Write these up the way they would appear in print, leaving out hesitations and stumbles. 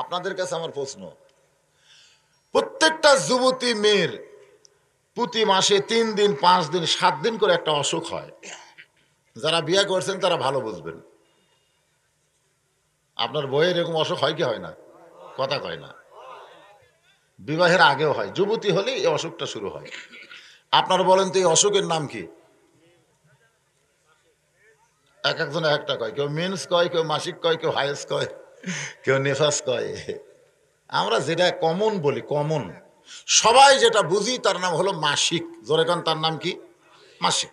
আপনাদের কাছে আমার প্রশ্ন, প্রত্যেকটা যুবতী মেয়ের প্রতি মাসে 3 দিন 5 দিন 7 দিন করে একটা অসুখ হয়। যারা বিয়ে করছেন তারা ভালো বুঝবেন। আপনার বইয়ের এরকম অসুখ হয় কি হয় না? কথা কয় না। বিবাহের আগেও হয়, যুবতী হলে এই অসুখটা শুরু হয়। আপনারা বলেন তো এই অসুখের নাম কি? এক একজন একটা কয়, কেউ মেন্স কয়, কেউ মাসিক কয়, কেউ হায়েস কয়, কেউ নেফাস কয়। আমরা যেটা কমন বলি, কমন সবাই যেটা বুঝি তার নাম হলো মাসিক। জোরে কান, তার নাম কি? মাসিক।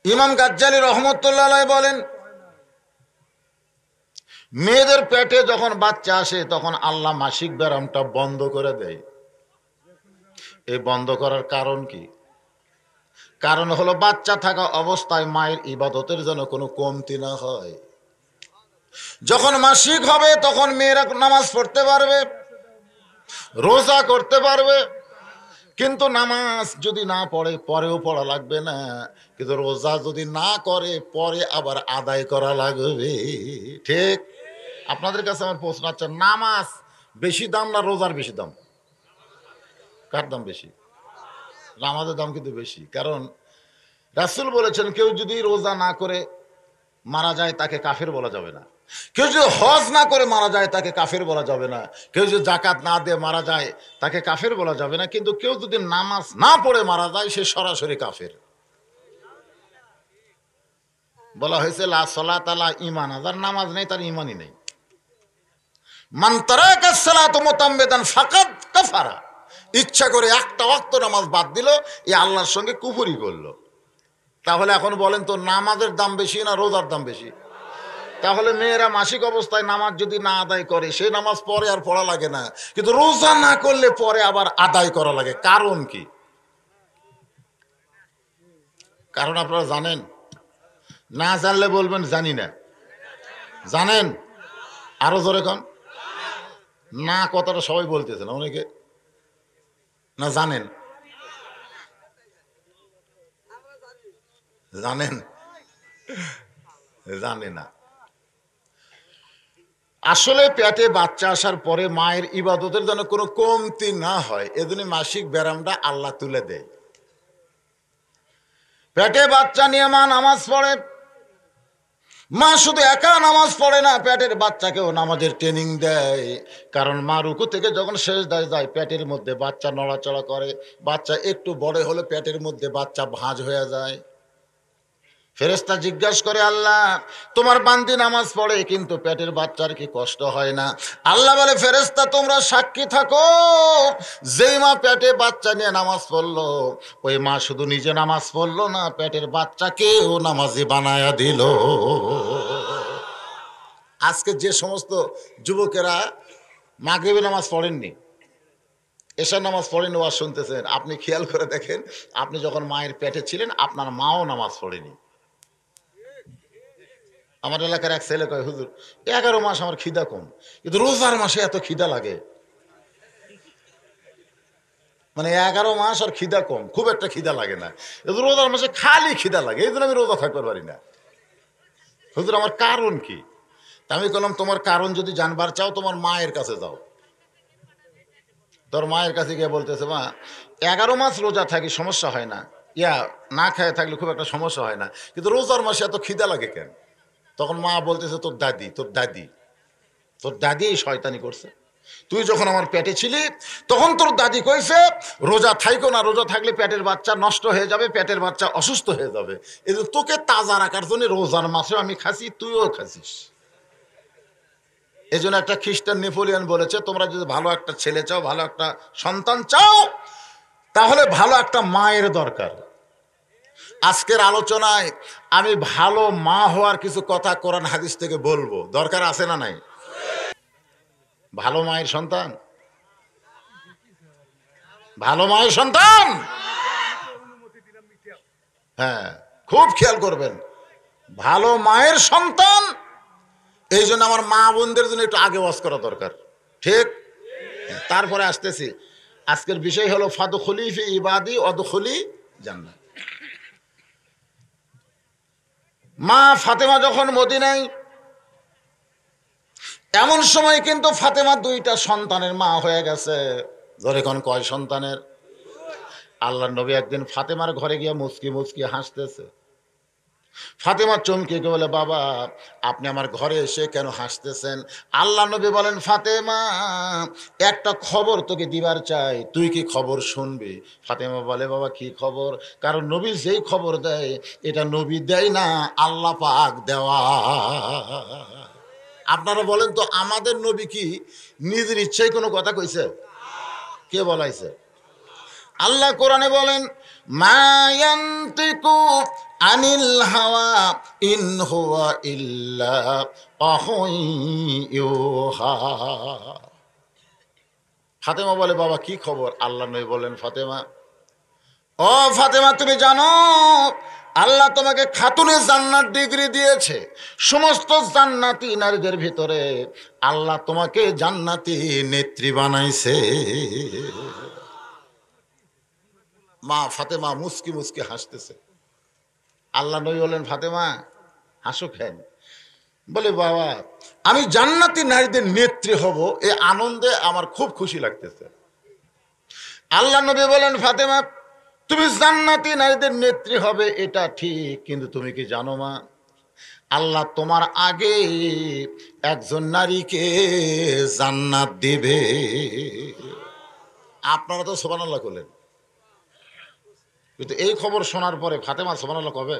ইমাম গাজ্জালী রহমতুল্লাহ আলাইহি বলেন, মেয়েদের পেটে যখন বাচ্চা আসে তখন আল্লাহ মাসিক ব্যারামটা বন্ধ করে দেয়। এই বন্ধ করার কারণ কি? কারণ হলো বাচ্চা থাকা অবস্থায় মায়ের ইবাদতের যেন কোনো কমতি না হয়। যখন মাসিক হবে তখন মেয়েরা নামাজ পড়তে পারবে, রোজা করতে পারবে, কিন্তু নামাজ যদি না পড়ে পরেও পড়া লাগবে না, কিন্তু রোজা যদি না করে পরে আবার আদায় করা লাগবে। ঠিক? আপনাদের কাছে আমার প্রশ্ন, আছে নামাজ বেশি দাম না রোজার বেশি দাম? কার দাম বেশি? নামাজের দাম কিন্তু বেশি। কারণ রাসূল বলেছেন, কেউ যদি রোজা না করে মারা যায় তাকে কাফের বলা যাবে না। কেউ যদি হজ না করে মারা যায় তাকে কাফের বলা যাবে না। কেউ যদি যাকাত না দিয়ে মারা যায় তাকে কাফের বলা যাবে না। কিন্তু কেউ যদি নামাজ না পড়ে মারা যায় সে সরাসরি কাফের। বলা হয়েছে লা সালাত আলা ঈমান, যার নামাজ নেই তার ঈমানই নেই। মান তারাকা সালাত মুতাম্মিদান ফাকাদ কাফারা, ইচ্ছা করে একটা ওয়াক্ত নামাজ বাদ দিল, এই আল্লাহর সঙ্গে কুফরি করলো। তাহলে এখন বলেন তো, নামাজের দাম বেশি না রোজার দাম বেশি? তাহলে মেয়েরা মাসিক অবস্থায় নামাজ যদি না আদায় করে সে নামাজ পরে আর পড়া লাগে না, কিন্তু রোজা না করলে পরে আবার আদায় করা লাগে। কারণ কি? কারণ আপনারা জানেন? না জানলে বলবেন জানি না। জানেন? আরো জোরে কন। না কথাটা সবাই বলতেছে না, অনেকে না জানেন। জানেন? জানে না। আসলে পেটে বাচ্চা আসার পরে মায়ের ইবাদতের যেন কোনো কমতি না হয়, এজন্য মাসিক ব্যারামটা আল্লাহ তুলে দেয়। পেটে বাচ্চা নিয়ে মা নামাজ পড়ে। মা শুধু একা নামাজ পড়ে না, পেটের বাচ্চাকেও নামাজের ট্রেনিং দেয়। কারণ মা রুকু থেকে যখন সেজদায় যায় পেটের মধ্যে বাচ্চা নড়াচড়া করে। বাচ্চা একটু বড় হলে পেটের মধ্যে বাচ্চা ভাঁজ হয়ে যায়। ফেরেশতা জিজ্ঞাসা করে, আল্লাহ তোমার বান্দি নামাজ পড়ে কিন্তু পেটের বাচ্চার কি কষ্ট হয় না? আল্লাহ বলে, ফেরেশতা তোমরা সাক্ষী থাকো, যেই মা পেটে বাচ্চা নিয়ে নামাজ পড়লো ওই মা শুধু নিজে নামাজ পড়লো না, পেটের বাচ্চাকেও নামাজি বানায়া দিল। আজকে যে সমস্ত যুবকেরা মাগরিবের নামাজ পড়েননি, এশার নামাজ পড়েনি, ওয়াজ শুনতেছেন, আপনি খেয়াল করে দেখেন, আপনি যখন মায়ের পেটে ছিলেন আপনার মাও নামাজ পড়েনি। আমার এলাকার এক ছেলে কয়, হুজুর 11 মাস আমার খিদা কম, কিন্তু রোজার মাসে এত খিদা লাগে। মানে 11 মাস আর খিদা কম, খুব একটা খিদা লাগে না, কিন্তু রোজার মাসে খালি খিদা লাগে, এই জন্য আমি রোজা থাকতে পারি না। হুজুর আমার কারণ কি? তা আমি বললাম, তোমার কারণ যদি জানবার চাও তোমার মায়ের কাছে যাও। তোর মায়ের কাছে গিয়ে বলতেছে, মা 11 মাস রোজা থাকি সমস্যা হয় না, না খেয়ে থাকলে খুব একটা সমস্যা হয় না, কিন্তু রোজার মাসে এত খিদা লাগে কেন? তখন মা বলতেছে, তোর দাদি এই শয়তানি করছে। তুই যখন আমার পেটে ছিলি তখন তোর দাদি কইছে রোজা থাইকো না, রোজা থাকলে পেটের বাচ্চা নষ্ট হয়ে যাবে, পেটের বাচ্চা অসুস্থ হয়ে যাবে। এই যে তোকে তাজা রাখার জন্য রোজার মাসেও আমি খাসি, তুইও খাসিস। এই জন্য একটা খ্রিস্টান নেপোলিয়ন বলেছে, তোমরা যদি ভালো একটা ছেলে চাও, ভালো একটা সন্তান চাও, তাহলে ভালো একটা মায়ের দরকার। আজকের আলোচনায় আমি ভালো মা হওয়ার কিছু কথা কোরআন হাদিস থেকে বলবো, দরকার আছে না নাই? ভালো মায়ের সন্তান, ভালো মায়ের সন্তান, হ্যাঁ খুব খেয়াল করবেন, ভালো মায়ের সন্তান। এই জন্য আমার মা বোনদের জন্য একটু আগে ওয়াজ করা দরকার। ঠিক? তারপরে আসতেছি। আজকের বিষয় হলো ফাদখুলি ফি ইবাদি ওয়াদখুলি জান্নাত। মা ফাতেমা যখন মদিনায় এমন সময় কিন্তু ফাতেমা দুইটা সন্তানের মা হয়ে গেছে। ধরে কোন কয় সন্তানের? আল্লাহ নবী একদিন ফাতেমার ঘরে গিয়ে মুচকি মুচকি হাসতেছে। ফাতেমা চমকে গিয়ে বলে, বাবা আপনি আমার ঘরে এসে কেন হাসতেছেন? আল্লাহ নবী বলেন, ফাতেমা একটা খবর তোকে দিবার চাই, তুই কি খবর শুনবি? ফাতেমা বলে, বাবা কি খবর? কারণ নবী যেই খবর দেয় এটা নবী দেয় না, আল্লাহ পাক দেওয়া। আপনারা বলেন তো, আমাদের নবী কি নিজের ইচ্ছায় কোনো কথা কইছে? কে বলাইছে? আল্লাহ কোরআনে বলেন, মা ইয়ান্তিকু আনিল হাওয়া ইন হুয়া ইল্লা ওয়াহুন ইউহা। ফাতেমা বলে, বাবা কি খবর? আল্লাহ নবী বলেন, ফাতেমা, ও ফাতেমা, তুমি জানো আল্লাহ তোমাকে খাতুনে জান্নাত ডিগ্রি দিয়েছে। সমস্ত জান্নাতি নারীদের ভিতরে আল্লাহ তোমাকে জান্নাতি নেত্রী বানাইছে। মা ফাতেমা মুচকি মুচকি হাসতেছে। আল্লাহ নবী বলেন, ফাতেমা হাসো কেন? বলে, বাবা আমি জান্নাতি নারীদের নেত্রী হব, এই আনন্দে আমার খুব খুশি লাগতেছে। আল্লাহ নবী বলেন, ফাতেমা তুমি জান্নাতি নারীদের নেত্রী হবে এটা ঠিক, কিন্তু তুমি কি জানো মা, আল্লাহ তোমার আগে একজন নারীকে জান্নাত দিবে। আপনারা তো সুবহানাল্লাহ করলেন, কিন্তু এই খবর শোনার পরে ফাতেমা সুবহানাল্লাহ কবে?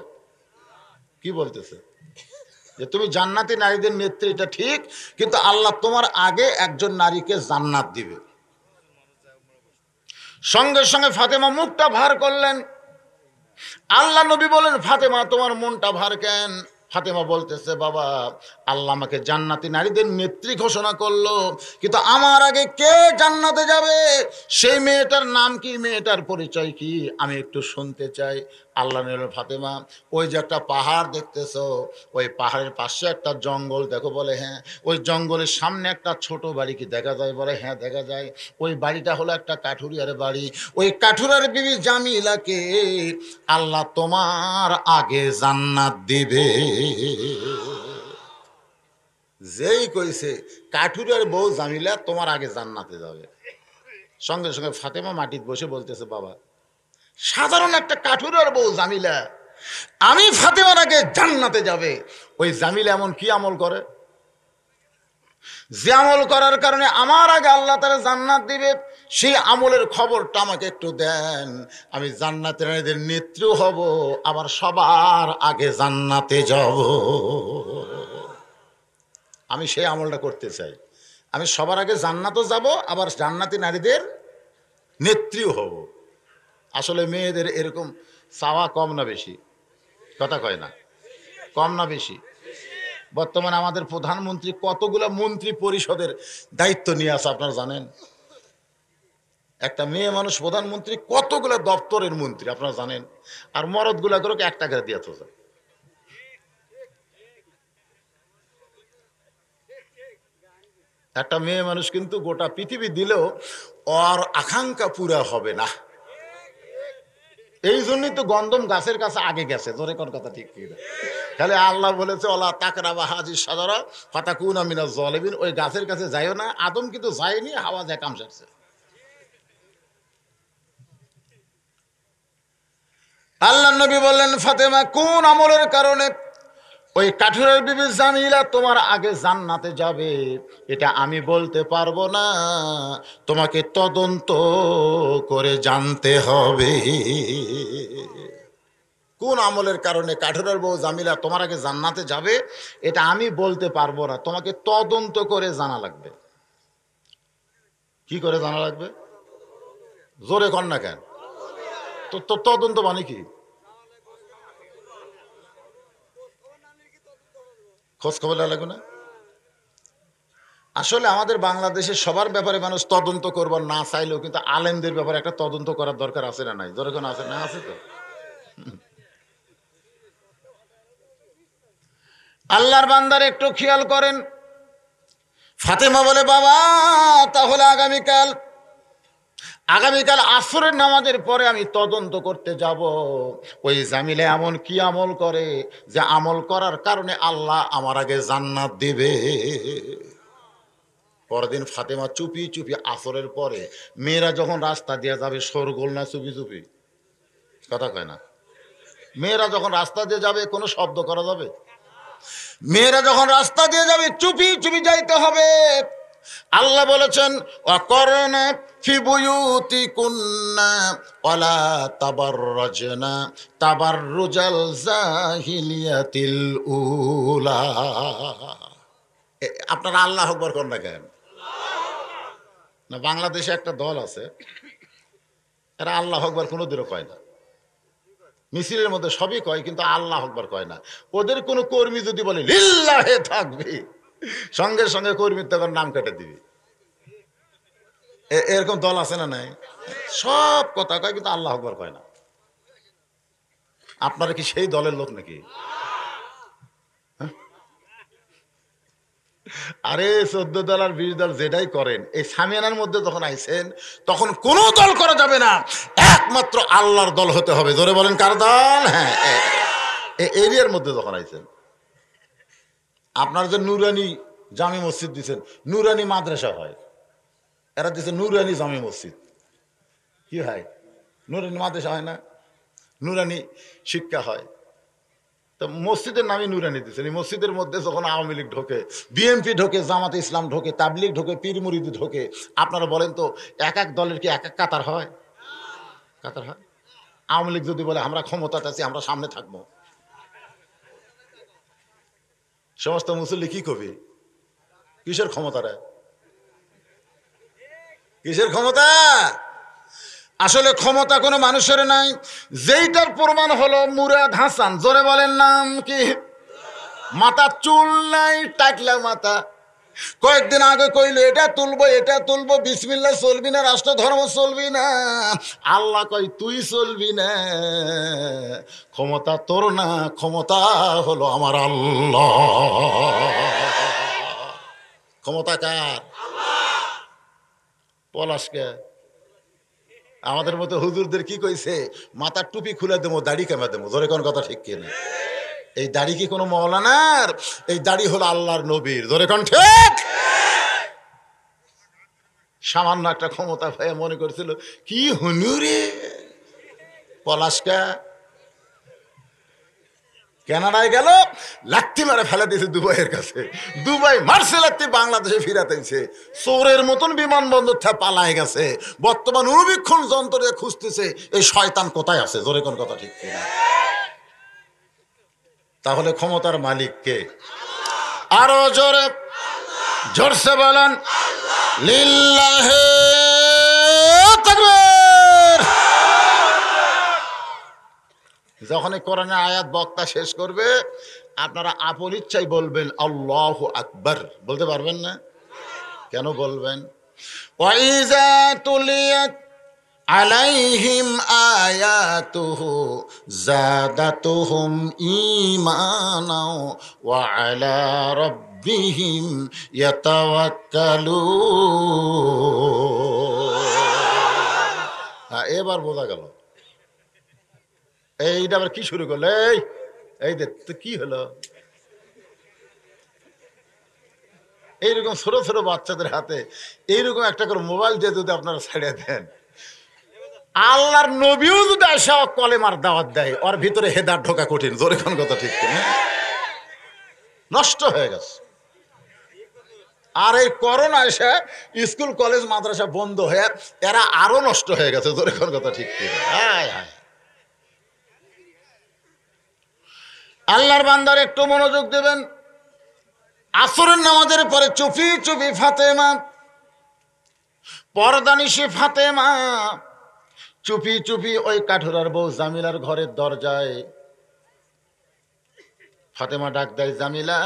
কি বলতেছে? যে তুমি জান্নাতি নারীদের নেত্রী এটা ঠিক, কিন্তু আল্লাহ তোমার আগে একজন নারীকে জান্নাত দিবে। সঙ্গে সঙ্গে ফাতেমা মুখটা ভার করলেন। আল্লাহ নবী বলেন, ফাতেমা তোমার মনটা ভার কেন? ফাতেমা বলতেছে, বাবা আল্লাহ আমাকে জান্নাতি নারীদের নেত্রী ঘোষণা করলো, কিন্তু আমার আগে কে জান্নাতে যাবে, সেই মেয়েটার নাম কি, মেয়েটার পরিচয় কি, আমি একটু শুনতে চাই। আল্লাহ নবী, ফাতেমা ওই যে একটা পাহাড় দেখতেছো, ওই পাহাড়ের পাশে একটা জঙ্গল দেখো। বলে হ্যাঁ। ওই জঙ্গলের সামনে একটা ছোট বাড়ি কি দেখা যায়? বলে হ্যাঁ দেখা যায়। ওই বাড়িটা হলো একটা কাঠুরিয়ার বাড়ি। ওই কাঠুরিয়ার বিবি জামিলাকে আল্লাহ তোমার আগে জান্নাত দিবে। যেই কইছে কাঠুরিয়ার বউ জামিলা তোমার আগে জান্নাতে যাবে, সঙ্গে সঙ্গে ফাতেমা মাটিতে বসে বলতেছে, বাবা সাধারণ একটা কাঠুরিয়ার বউ জামিলা আমি ফাতেমার আগে জান্নাতে যাবে? ওই জামিলা এমন কি আমল করে যে আমল করার কারণে আমার আগে আল্লাহ তাআলা জান্নাত দিবে? সেই আমলের খবরটা আমাকে একটু দেন, আমি জান্নাতের নারীদের নেত্রী হব, আবার সবার আগে জান্নাতে যাব। আমি সেই আমলটা করতে চাই, আমি সবার আগে জান্নাতও যাব, আবার জান্নাতি নারীদের নেত্রীও হব। আসলে মেয়েদের এরকম চাওয়া কম না বেশি? কথা কয় না, কম না বেশি? বর্তমানে আমাদের প্রধানমন্ত্রী কতগুলো মন্ত্রী পরিষদের দায়িত্ব নিয়ে আছে আপনারা জানেন? একটা মেয়ে মানুষ প্রধানমন্ত্রী, কতগুলো দপ্তরের মন্ত্রী আপনারা জানেন? আর মরদগুলা করে একটা করে দিয়ে তো যায়। একটা মেয়ে মানুষ কিন্তু গোটা পৃথিবী দিলেও ওর আকাঙ্ক্ষা পুরা হবে না। এই জন্যই তো গন্ধম গাছের কাছে আগে গেছে। ধরে কোন কথা ঠিক কি? তাহলে আল্লাহ বলেছে, ওলা তাকরাবা হাজির সাজারা ফাতাকুনা মিনাজ জালিমিন, ওই গাছের কাছে যাইও না। আদম কিন্তু যায়নি, হাওয়া যায় কাম সারছে। আল্লাহ নবী বললেন, ফাতেমা কোন আমলের কারণে ওই কাঠুরের বিবি জামিলা তোমার আগে জান্নাতে যাবে এটা আমি বলতে পারবো না, তোমাকে তদন্ত করে জানতে হবে। কোন আমলের কারণে কাঠুরের বউ জামিলা তোমার আগে জান্নাতে যাবে এটা আমি বলতে পারবো না, তোমাকে তদন্ত করে জানা লাগবে। কি করে জানা লাগবে? জোরে কর না কেন? তো তদন্ত মানে কি? খোঁজ খবর লাগবে না? আসলে আমাদের বাংলাদেশে সবার ব্যাপারে মানুষ তদন্ত করবার না চাইলেও কিন্তু আলেমদের ব্যাপারে একটা তদন্ত করার দরকার আছে না নাই? যখন আছে না, আছে তো। আল্লাহর বান্দার একটু খেয়াল করেন। ফাতেমা বলে, বাবা তাহলে আগামীকাল আসরের নামাজের পরে আমি তদন্ত করতে যাব, ওই জামিলে এমন কি আমল করে যে আমল করার কারণে আল্লাহ আমার আগে জান্নাত দিবে। পরদিন ফাতেমা চুপি চুপি আসরের পরে মেয়েরা যখন রাস্তা দিয়ে যাবে শোরগোল না চুপি চুপি, কথা কয় না। মেয়েরা যখন রাস্তা দিয়ে যাবে কোনো শব্দ করা যাবে? মেয়েরা যখন রাস্তা দিয়ে যাবে চুপি চুপি যাইতে হবে। আল্লাহ বলেছেন অকরনা ফি বুয়ুতিকুন্না ওয়ালা তাবাররাজনা তাবাররুজাল জাহিলিয়াতিল উলা। আপনারা আল্লাহু আকবার কোন না কেন? না, বাংলাদেশে একটা দল আছে, এরা আল্লাহু আকবার কোনোদিনও কয় না। মিছিলের মধ্যে সবই কয় কিন্তু আল্লাহু আকবার কয় না। ওদের কোনো কর্মী যদি বলে লিল্লাহে থাকবি, সঙ্গে সঙ্গে কর্মীর তখন নাম কেটে দিবি। এরকম দল আছে না নাই? সব কথা কয় কিন্তু আল্লাহু আকবার কয় না। আপনারা কি সেই দলের লোক নাকি? আরে 14 দল আর 20 দল যেটাই করেন, এই সামিয়ানার মধ্যে যখন আইছেন তখন কোনো দল করা যাবে না, একমাত্র আল্লাহর দল হতে হবে। জোরে বলেন কার দল? হ্যাঁ, এরিয়ার মধ্যে যখন আইছেন। আপনার যে নুরানি জামি মসজিদ দিচ্ছেন, নুরানি মাদ্রাসা হয়, এরা দিচ্ছে নুরানি জামি মসজিদ। কি হয়? নুরানি মাদ্রাসা হয় না, নুরানি শিক্ষা হয়। তো মসজিদের নামই নুরানি দিচ্ছেন। এই মসজিদের মধ্যে যখন আওয়ামী লীগ ঢোকে, বিএনপি ঢোকে, জামাতে ইসলাম ঢোকে, তাবলিগ ঢোকে, পীর মুরিদি ঢোকে, আপনারা বলেন তো এক এক দলের কি এক এক কাতার হয়? কাতার হয়? আওয়ামী লীগ যদি বলে আমরা ক্ষমতাতে আছি, আমরা সামনে থাকবো, সমস্ত মুসল্লি কি কবি? কিসের ক্ষমতা রে? কিসের ক্ষমতা? আসলে ক্ষমতা কোনো মানুষের নাই। যেইটার প্রমাণ হলো মুরাদ হাসান। জোরে বলেন নাম কি? মাথা চুল নাই, টাকলা মাথা। কয়েকদিন আগে কইলো এটা তুলবো এটা তুলবো, বিসমিল্লাহ চলবি না, রাষ্ট্র ধর্ম চলবি না। আল্লাহ কই তুই চলবি না, ক্ষমতা তোর না, ক্ষমতা হলো আমার আল্লাহ। ক্ষমতা কার? পলাশকে। আমাদের মতো হুজুরদের কি কইছে, মাথার টুপি খুলে দেবো, দাড়ি কেমা দেবো। জোরে কোন কথা ঠিক কিনা? এই দাড়ি কি কোনো মওলানার? এই দাড়ি হলো আল্লাহর নবীর। জোরে কোন ঠিক? সামান্য একটা ক্ষমতা ভাইয়া মনে করেছিল কি হুনুরে পলাশকা কানাডায় গেল, লাত্তি মারে ফেলে দিয়েছে দুবাইয়ের কাছে। দুবাই মারছে লাত্তি, বাংলাদেশে ফিরাতেছে। চোরের মতন বিমানবন্দর থেকে পালায় গেছে। বর্তমান অনুবীক্ষণ যন্ত্র দিয়ে খুঁজতেছে এই শয়তান কোথায় আছে। জোরে কোন কথা ঠিক কিনা? তাহলে ক্ষমতার মালিক কে? আরো জোরে জোরসে বলেন লিল্লাহে তাকবীর। যখন কোরআনের আয়াত বক্তা শেষ করবে, আপনারা আপন ইচ্ছাই বলবেন আল্লাহু আকবার। বলতে পারবেন না? কেন বলবেন? ওয়াইজা তুলিয়াত আলাইহিম আয়াতুহু জাদাতুহুম ঈমানাও ওয়া আলা রাব্বিহিম ইয়াতাওয়াক্কালুন। এবার বোঝা গেল। এইটা আবার কি শুরু করলে? এই দেখ তো কি হলো? এইরকম ছোট ছোট বাচ্চাদের হাতে এইরকম একটা করে মোবাইল দিয়ে যদি আপনারা ছেড়ে দেন, আল্লাহর নবীও যদি আসা কলেমার দাওয়াত দেয়, ওর ভিতরে হেদার ঢোকা কঠিন। জোরে কোন কথা ঠিক কিনা? নষ্ট হয়ে গেছে। আর এই করোনা এসে স্কুল কলেজ মাদ্রাসা বন্ধ হয়ে এরা আরো নষ্ট হয়ে গেছে। জোরে কোন কথা ঠিক কিনা? আল্লাহর বান্দার একটু মনোযোগ দেবেন। আসরের নামাজের পরে চুপি চুপি ফাতেমা, পর্দানিশি ফাতেমা চুপি চুপি ওই কাঠুরার বউ জামিলার ঘরের দরজায় ফাতেমা ডাক দেয়, জামিলা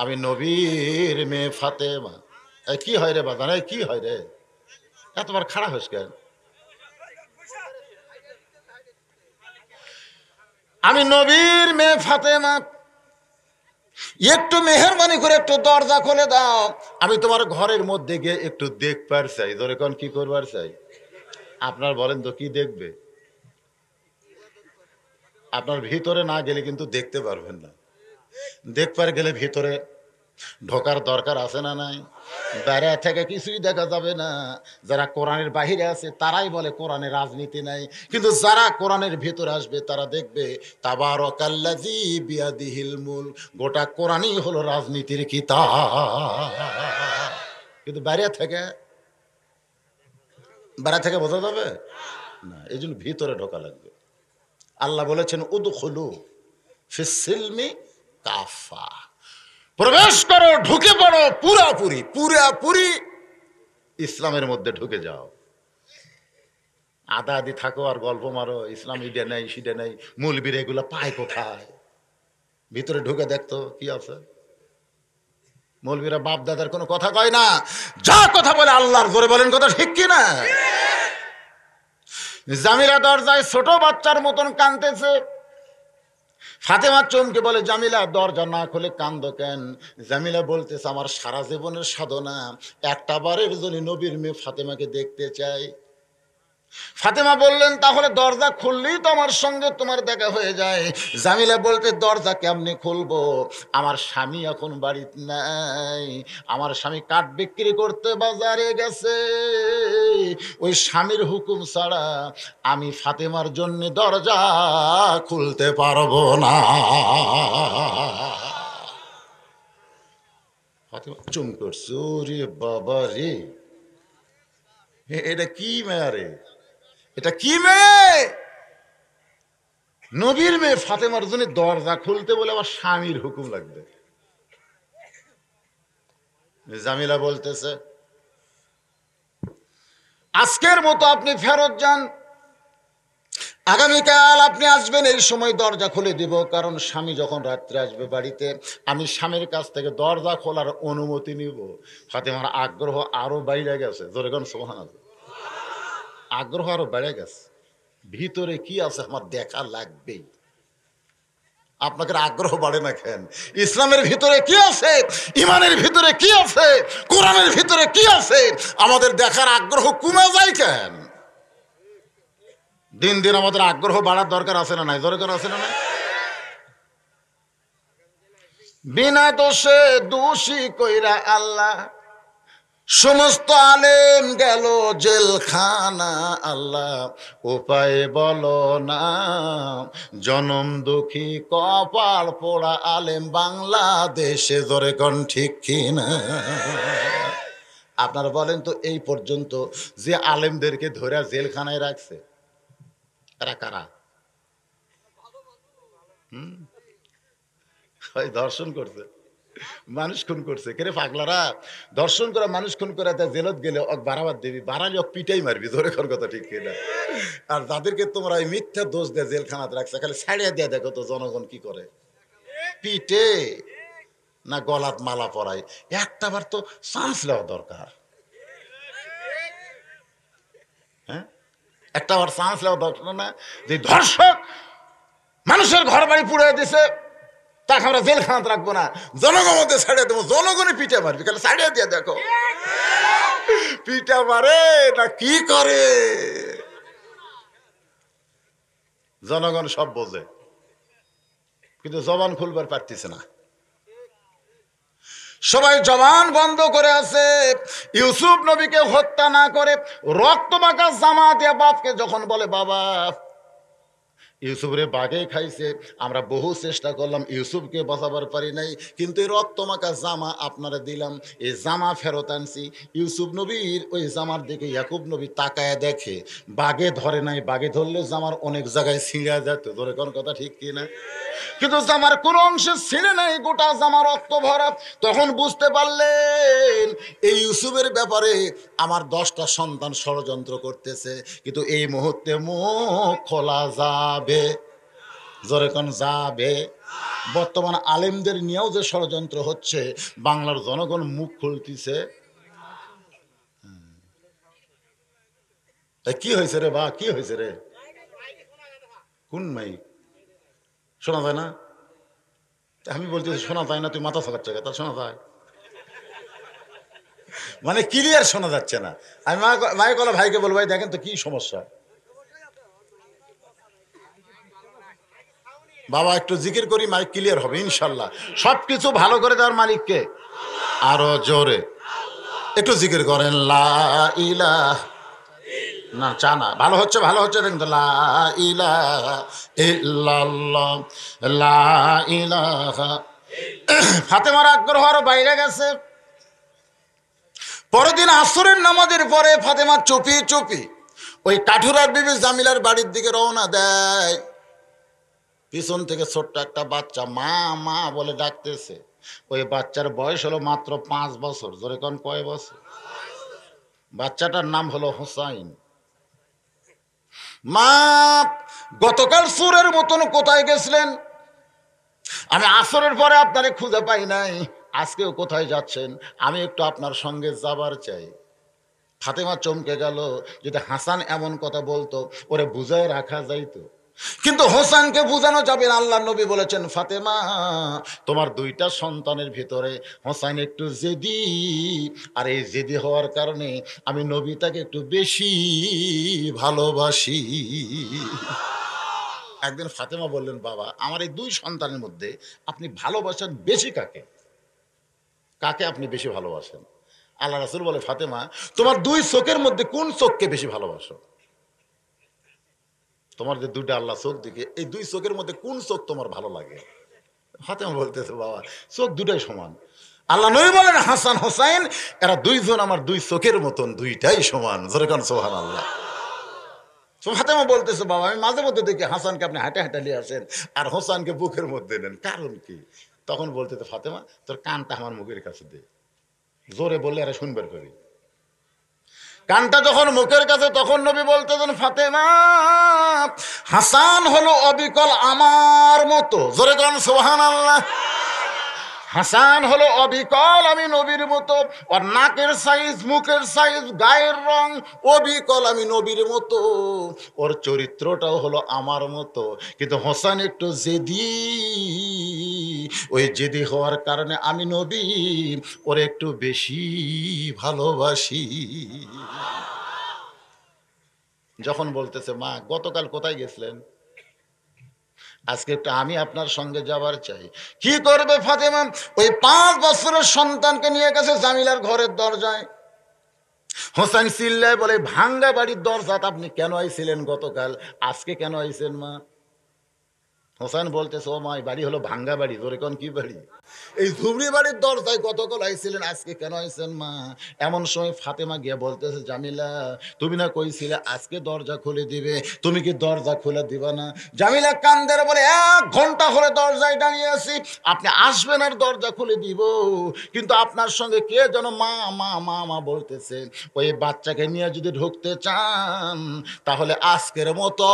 আমি নবীর মেয়ে ফাতেমা। কি হয় রে বাজান? কি হয় রে? এতবার খারাপ হয়েছে কেন? আমি নবীর মেয়ে ফাতেমা, একটু মেহেরবানি করে একটু দরজা খুলে দাও, আমি তোমার ঘরের মধ্যে গিয়ে একটু দেখবার চাই। ধরে কোন কি করবার চাই? আপনার বলেন তো কি দেখবে? আপনার ভিতরে না গেলে কিন্তু দেখতে পারবেন না। দেখবার গেলে ভিতরে ঢোকার দরকার আছে না নাই? বাইরে থেকে কিছুই দেখা যাবে না। যারা কোরআনের বাহিরে আছে তারাই বলে কোরআনে রাজনীতি নাই, কিন্তু যারা কোরআনের ভেতরে আসবে তারা দেখবে তাবারাকাল্লাযী বিয়াদিহিল মুলক, গোটা কোরআনই হলো রাজনীতির কিতাব। কিন্তু বাইরে থেকে বোঝা যাবে না, এই জন্য ভিতরে ঢোকা লাগবে। আল্লাহ বলেছেন উদখুলু ফিস সিলমি কাফা, প্রবেশ করো, ঢুকে পড়ো, পুরাপুরি ইসলামের মধ্যে ঢুকে যাও। আদা আদি থাকো আর গল্প মারো, ইসলাম ইডে নেই সিডে নেই, মৌলবীর এগুলো পায় কোথায়? ভিতরে ঢুকে দেখতো কি আছে। মৌলবীরা বাপ দাদার কোনো কথা কয় না, যা কথা বলে আল্লাহর জোরে বলেন কথা ঠিক কিনা? জামিলা দরজায় ছোট বাচ্চার মতন কাঁদতেছে। ফাতেমা চমকে বলে, জামিলা দরজা না খুলে কান্দো কেন? জামিলা বলতেছে, আমার সারা জীবনের সাধনা, একটা বারের জন্য নবীর মেয়ে ফাতেমাকে দেখতে চাই। ফাতেমা বললেন, তাহলে দরজা খুললেই তো আমার সঙ্গে তোমার দেখা হয়ে যায়। জামিলা বলতে, দরজা কেমনি খুলবো? আমার স্বামী এখন বাড়িতে নাই, আমার স্বামী কাঠ বিক্রি করতে বাজারে গেছে। ওই স্বামীর হুকুম ছাড়া আমি ফাতেমার জন্য দরজা খুলতে পারবো না। ফাতেমা চুম করছে, ওরে বাবা রে, এটা কি মেয়ে রে, এটা কি মেয়ে? নবীর মেয়ে ফাতেমার জন্য দরজা খুলতে বলে আবার স্বামীর হুকুম লাগবে। জামিলা বলতেছে, আজকের মতো আপনি ফেরত যান, আগামীকাল আপনি আসবেন, এই সময় দরজা খুলে দিব। কারণ স্বামী যখন রাত্রে আসবে বাড়িতে, আমি স্বামীর কাছ থেকে দরজা খোলার অনুমতি নিব। ফাতেমার আগ্রহ আরো বাইরে গেছে, জোরে কোন সুবহানাল্লাহ। আগ্রহ আরো বেড়ে গেছে, ভিতরে কি আছে আমার দেখা লাগবেই। আপনাকে আগ্রহ বাড়ে না কেন? ইসলামের ভিতরে কি আছে, ইমানের ভিতরে কি আছে, কোরআনের ভিতরে কি আছে, আমাদের দেখার আগ্রহ কমে যায় কেন? দিন দিন আমাদের আগ্রহ বাড়ার দরকার আছে না নাই? দরকার আছে না নাই? বিনা দোষে দোষী কইরা আল্লাহ সমস্ত আলেম গেল জেলখানা। আল্লাহ উপায় বলো না, জনম দুঃখী কপাল পোড়া আলেম বাংলাদেশে, জোরে কোন ঠিক কিনা? আপনারা বলেন তো, এই পর্যন্ত যে আলেমদেরকে ধরে জেলখানায় রাখছে এরা কারা? দর্শন করছে, মানুষ খুন করছে। কেরে পাগলারা, দর্শন করে মানুষ খুন করে জেলত গেলে বাড়াবার দিবি, বাড়ালে পিটাই মারবি, ধরে কর কথা ঠিক কিনা? আর যাদেরকে তোমরা এই মিথ্যা দোষ দিয়ে জেলখানাতে রাখছে, খালি ছাড়িয়ে দিয়ে দেখো তো জনগণ কি করে, পিটে না গলাত মালা পরায়। একটা বার তো চান্স নেওয়া দরকার, হ্যাঁ, একটা বার চান্স নেওয়া দরকার না? যে ধর্ষক মানুষের ঘর বাড়ি পুড়ে দিছে, তাকে আমরা জেলখানাতে রাখবো না, জনগণ মধ্যে ছাড়িয়ে দেবো, জনগণই পিঠে মারবি, খালি ছাড়িয়ে দিয়ে দেখো পিঠা মারে না কি করে। জনগণ সব বোঝে, কিন্তু জবান খুলবার পারতেছে না। সবাই জবান বন্ধ করে আছে। ইউসুফ নবীকে হত্যা না করে রক্ত মাখা জামা দিয়ে বাপকে যখন বলে, বাবা ইউসুফরে বাঘে খাইছে, আমরা বহু চেষ্টা করলাম, ইউসুফকে বাঁচাবার পারি নাই, কিন্তু এই রক্তমাখা জামা আপনারা দিলাম, এই জামা ফেরত আনছি। ইউসুফ নবীর ওই জামার দিকে ইয়াকুব নবী তাকায় দেখে, বাঘে ধরে নাই, বাঘে ধরলে জামার অনেক জায়গায় ছিঁড়া যেত, ধরে কোন কথা ঠিক কিনা? কিন্তু জামার কোন অংশে ছিঁড়ে নাই, গোটা জামা রক্ত ভরা। তখন বুঝতে পারলেন এই ইউসুফের ব্যাপারে আমার 10টা সন্তান ষড়যন্ত্র করতেছে, কিন্তু এই মুহূর্তে মুখ খোলা যাবে, জোরে কোন যাবে। বর্তমান আলেমদের নিয়েও যে ষড়যন্ত্র হচ্ছে, বাংলার জনগণ মুখ খুলতেছে। কি হয়েছে রে বা, কি হয়েছে রে? কোন মাইক শোনা যায় না? আমি বলছি শোনা যায় না, তুই মাথা ফাঁকাচ্ছ, তা শোনা যায় মানে ক্লিয়ার শোনা যাচ্ছে না। আমি মাইক বলো, ভাইকে বলবো, ভাই দেখেন তো কি সমস্যা, বাবা একটু জিকির করি, মাইক ক্লিয়ার হবে ইনশাল্লাহ। সবকিছু ভালো করে দেওয়ার মালিককে আরো জোরে একটু জিকির করেন, লা ইলাহা, না চা না, ভালো হচ্ছে ভালো হচ্ছে দেখুন তো, লা ইলাহা ইল্লাল্লাহ, লা ইলাহা। ফাতেমার আগ্রহ আরো বাইরে গেছে। পরের দিন আসরের নামাজের পরে ফাতেমা চুপি চুপি ওই কাঠুরার বিবি জামিলার বাড়ির দিকে রওনা দেয়। পিছন থেকে ছোট্ট একটা বাচ্চা মা মা বলে ডাকতেছে। ওই বাচ্চার বয়স হলো মাত্র 5 বছর। জোরে কোন কয় বছর? বাচ্চাটার নাম হলো হোসাইন। মা, গতকাল সুরের মতন কোথায় গেছিলেন? আমি আসরের পরে আপনারে খুঁজে পাই নাই, আজকেও কোথায় যাচ্ছেন? আমি একটু আপনার সঙ্গে যাবার চাই। ফাতেমা চমকে গেল। যদি হাসান এমন কথা বলতো ওরে বুঝায় রাখা যাইতো, কিন্তু হোসেনকে বুঝানো যাবে না। আল্লাহ নবী বলেছেন, ফাতেমা তোমার 2টা সন্তানের ভিতরে হোসেন একটু জেদি, আর এই জেদি হওয়ার কারণে আমি নবী তাকে একটু বেশি ভালোবাসি। একদিন ফাতেমা বললেন, বাবা আমার এই 2 সন্তানের মধ্যে আপনি ভালোবাসেন বেশি কাকে? কাকে আপনি বেশি ভালোবাসেন? আল্লাহ রাসূল বলে, ফাতেমা তোমার 2 চোখের মধ্যে কোন চোখকে বেশি ভালোবাসো? তোমার যে 2টা আল্লাহ চোখ দিকে, এই 2 চোখের মধ্যে কোন চোখ তোমার ভালো লাগে? ফাতেমা বলতেছে, বাবা চোখ 2টাই সমান। আল্লাহ নবী বলেন, হাসান হোসাইন এরা 2 জন আমার 2 চোখের মতন, 2টাই সমান। জোরে কান সুবহানাল্লাহ। ফাতেমা বলতেছে, বাবা আমি মাঝে মধ্যে দেখি হাসানকে আপনি হাঁটা হাঁটা নিয়ে আসেন আর হোসানকে বুকের মধ্যে নেন, কারণ কি? তখন বলতেছে, ফাতেমা তোর কানটা আমার মুখের কাছে দে। জোরে বললে এরা শুনবার করি। কানটা যখন মুখের কাছে, তখন নবী বলতেছেন, ফাতেমা হাসান হলো অবিকল আমার মতো। জোরে গান সুবহানাল্লাহ। হাসান হলো অবিকল আমি নবীর মতো। ওর নাকের সাইজ, মুখের সাইজ, গায়ের রং অবিকল আমি নবীর মতো। ওর চরিত্রটাও হলো আমার মতো। কিন্তু হোসেন একটু জেদি, ওই জেদি হওয়ার কারণে আমি নবী ওর একটু বেশি ভালোবাসি। যখন বলতেছে, মা গতকাল কোথায় গেছিলেন? আজকে একটু আমি আপনার সঙ্গে যাবার চাই। কি করবে ফাতেমা? ওই 5 বছরের সন্তানকে নিয়ে গেছে জামিলার ঘরের দরজায়। হোসেন চিল্লায় বলে, ভাঙ্গা বাড়ির দরজাত আপনি কেন আইছিলেন গতকাল, আজকে কেন আইছেন মা? হোসেন বলতেছে, ও মা বাড়ি হলো ভাঙ্গা বাড়ি। জোরে কোন কি বাড়ি? এই ঝুবড়ি বাড়ির দরজায় গতকাল আইছিলেন, আজকে কেন আইছেন মা? এমন সময় ফাতেমা গিয়ে বলতেছে, জামিলা তুমি না কইছিলে আজকে দরজা খুলে দিবে, তুমি কি দরজা খুলে দিবা না? জামিলা কান্দের বলে, 1 ঘন্টা হলে দরজায় দাঁড়িয়ে আছি, আপনি আসবেন আর দরজা খুলে দিব, কিন্তু আপনার সঙ্গে কে যেন মা মা মা মা বলতেছে। ওই বাচ্চাকে নিয়ে যদি ঢুকতে চান তাহলে আজকের মতো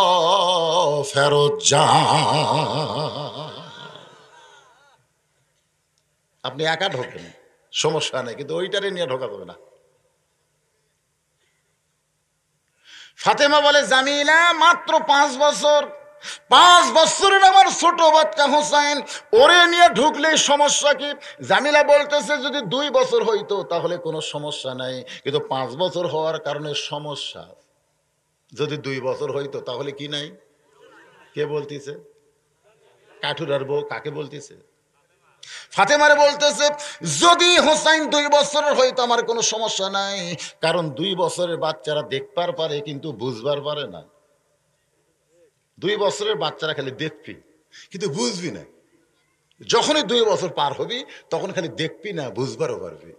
ফেরত যান। আপনি একা ঢোকেন, সমস্যা নেই, কিন্তু ওইটারে নিয়ে ঢোকা যাবে না। ফাতেমা বলে, জামিলা মাত্র 5 বছর, 5 বছরের আমার ছোট বাচ্চা হোসেন, ওরে নিয়ে ঢুকলেই সমস্যা কি? জামিলা বলতেছে, যদি 2 বছর হইতো তাহলে কোনো সমস্যা নাই, কিন্তু 5 বছর হওয়ার কারণে সমস্যা। যদি 2 বছর হইতো তাহলে কি নাই? কে বলতেছে? কাঠুরার বউ। কাকে বলতেছে? ফাতেমারে বলতেছে, যদি হোসাইন 2 বছরের হইতো আমার কোনো সমস্যা নাই, কারণ 2 বছরের বাচ্চারা দেখবার পারে কিন্তু বুঝবার পারে না। 2 বছরের বাচ্চারা খালি দেখবি কিন্তু বুঝবি না। যখনই 2 বছর পার হবি তখন খালি দেখবি না, বুঝবারও পারবি।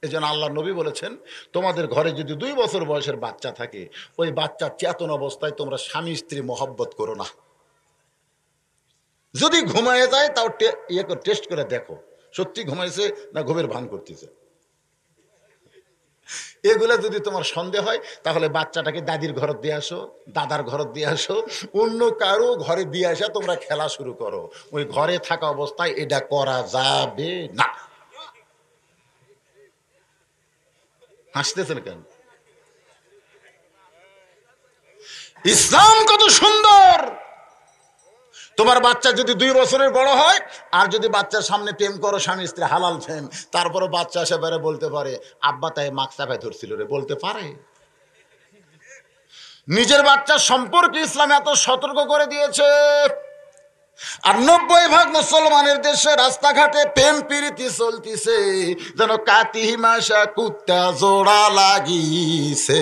এই জন্য আল্লাহ নবী বলেছেন, তোমাদের ঘরে যদি 2 বছর বয়সের বাচ্চা থাকে, ওই বাচ্চা চেতন অবস্থায় তোমরা স্বামী স্ত্রী মহব্বত করো না। যদি ঘুমায় যায় তাও টেস্ট করে দেখো সত্যি ঘুমাইছে না ঘুমের ভান করতেছে। এগুলা যদি তোমার সন্দেহ হয় তাহলে বাচ্চাটাকে দাদির ঘর দিয়ে আসো, দাদার ঘর দিয়ে আসো, অন্য কারো ঘরে দিয়ে আসা তোমরা খেলা শুরু করো। ওই ঘরে থাকা অবস্থায় এটা করা যাবে না। হাসতেছেন কেন? ইসলাম কত সুন্দর। তোমার বাচ্চা যদি 2 বছরের বড় হয়, আর যদি বাচ্চার সামনে প্রেম করো, স্বামী স্ত্রী হালাল প্রেম, তারপরে বাচ্চা এসে বেড়ে বলতে পারে, আব্বা তাই মাছ চাপায় ধরছিল রে, বলতে পারে। নিজের বাচ্চার সম্পর্কে ইসলাম এত সতর্ক করে দিয়েছে। আর 90% মুসলমানের দেশে রাস্তাঘাটে প্রেম প্রীতি চলতিছে যেন কাতি মাসা কুত্তা জোড়া লাগিছে।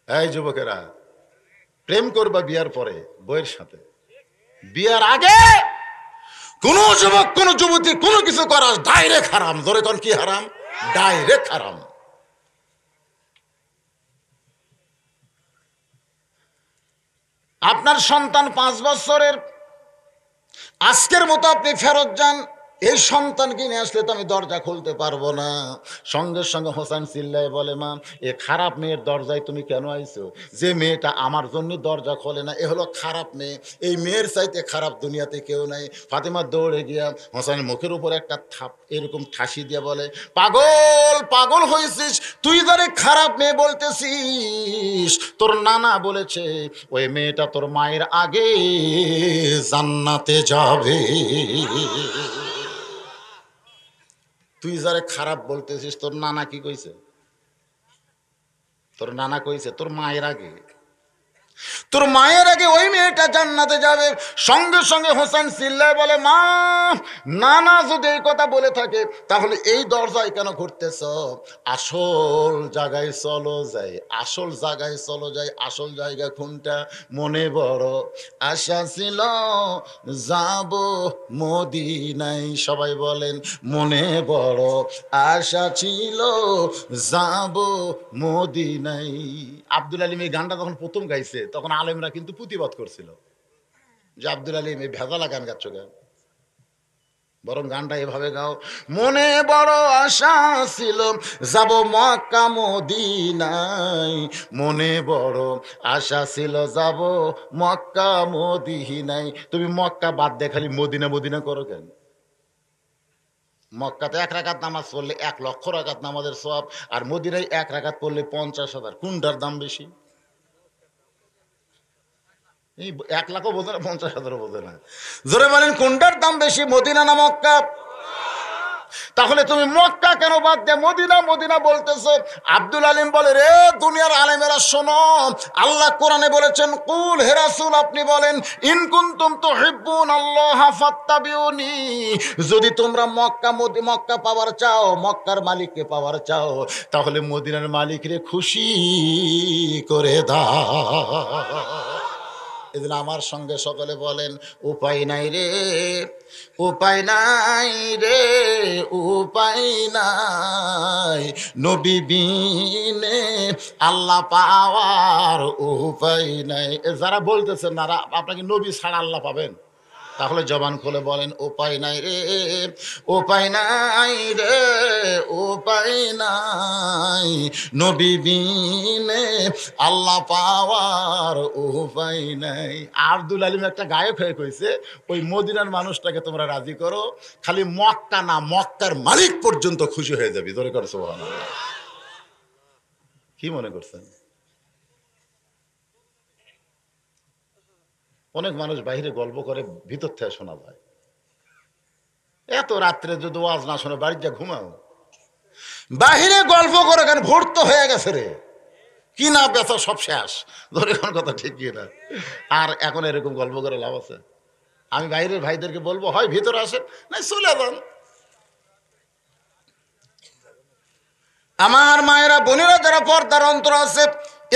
এই যুবকেরা, প্রেম করবা বিয়ার পরে বইয়ের সাথে, বিয়ার আগে কোন যুবক কোন যুবতী কোনো কিছু করা ডাইরেক্ট হারাম। ধরে কোন কি হারাম? ডাইরেক্ট হারাম। আপনার সন্তান 5 বছরের, আজকের মতো আপনি ফেরত যান, এই সন্তানকে নিয়ে আসলে তো আমি দরজা খুলতে পারবো না। সঙ্গে সঙ্গে হোসেন চিল্লায় বলে, মা এ খারাপ মেয়ের দরজায় তুমি কেন আইছো? যে মেয়েটা আমার জন্য দরজা খোলে না, এ হলো খারাপ মেয়ে। এই মেয়ের চাইতে খারাপ দুনিয়াতে কেউ নাই। ফাতেমা দৌড়ে গিয়া হোসেনের মুখের উপর একটা থাপ এরকম ঠাসি দিয়ে বলে, পাগল পাগল হয়েছিস তুই, যারে খারাপ মেয়ে বলতেছিস, তোর নানা বলেছে ওই মেয়েটা তোর মায়ের আগে জান্নাতে যাবে। তুই যারে খারাপ বলতেছিস, তোর নানা কি কইছে? তোর নানা কইছে তোর মায়ের আগে, তোর মায়ের আগে ওই মেয়েটা জান্নাতে যাবে। সঙ্গে সঙ্গে হোসেন চিল্লায় বলে, মা নানা যদি এই কথা বলে থাকে তাহলে এই দরজায় কেন ঘুরতেছ? আসল জায়গায় চলো যাই, আসল জায়গায় চলো যাই। আসল জায়গা কোনটা? মনে বড় আশা ছিল যাব মদিনায়। সবাই বলেন, মনে বড় আশা ছিল যাব মদিনায়। আব্দুল আলীম এই গানটা যখন প্রথম গাইছে তখন আলেমরা কিন্তু প্রতিবাদ করছিল যে আব্দুল আলীম এই ভেজালা গান গাচ্ছ কেন, বরং গানটা এভাবে গাও, মনে বড় আশা ছিল যাব মক্কা মদিনায়, মনে বড় আশা ছিল যাব মক্কা মদিনায়। তুমি মক্কা বাদ দিয়ে খালি মদিনা মদিনা করো কেন? মক্কাতে 1 রাকাত নামাজ পড়লে 1 লক্ষ রাকাত নামাজের সওয়াব, আর মদিনায় 1 রাকাত পড়লে 50,000। কোনটার দাম বেশি? এই 1 লাখও বোঝে না, 50,000ও বোঝে না। জোরে বলেন, কোনটার দাম বেশি, মদিনা না মক্কা? তাহলে তুমি মক্কা কেন বাদ দিয়ে মদিনা মদিনা বলতেছো? আব্দুল আলীম বলে, রে দুনিয়ার আলেমেরা শোনো, আল্লাহ কোরআনে বলেছেন, কুল হে রাসূল আপনি বলেন, ইন কুনতুম তুহিব্বুনাল্লাহ ফাত্তাবিউনি, যদি তোমরা মক্কা পাওয়ার চাও, মক্কার মালিককে পাওয়ার চাও, তাহলে মদিনার মালিকরে খুশি করে দাও। এদিন আমার সঙ্গে সকলে বলেন, উপায় নাই রে, উপায় নাই রে, উপায় নাই, নবী বিনে আল্লাহ পাওয়ার উপায় নাই। যারা বলতেছেন না আপনাকে নবী ছাড়া আল্লাহ পাবেন, তাহলে জবান খুলে বলেন, উপায় নাই রে, উপায় নাই রে, উপায় নাই, নবী বিনে আল্লাহ পাওয়ার উপায় নাই। আব্দুল আলীম একটা গায়ক হয়ে কইছে, ওই মদিনার মানুষটাকে তোমরা রাজি করো, খালি মক্কা না মক্কার মালিক পর্যন্ত খুশি হয়ে যাবি। ধরে করো সুবহানাল্লাহ। কি মনে করছেন? অনেক মানুষ বাইরে গল্প করে, ভিতর থেকে শোনা যায়। এত রাত্রে যদি ওয়াজ না শোনে বাড়ির যা ঘুমাও, বাহিরে গল্প করে কেন? ভোট তো হয়ে গেছে রে, কি না বেচা সব শেষ। ধরে কোন কথা ঠিক কি না? আর এখন এরকম গল্প করে লাভ আছে? আমি বাইরের ভাইদেরকে বলবো, হয় ভিতরে আসেন, না চলে যান। আমার মায়েরা বোনেরা যারা পর্দার অন্তর আছে,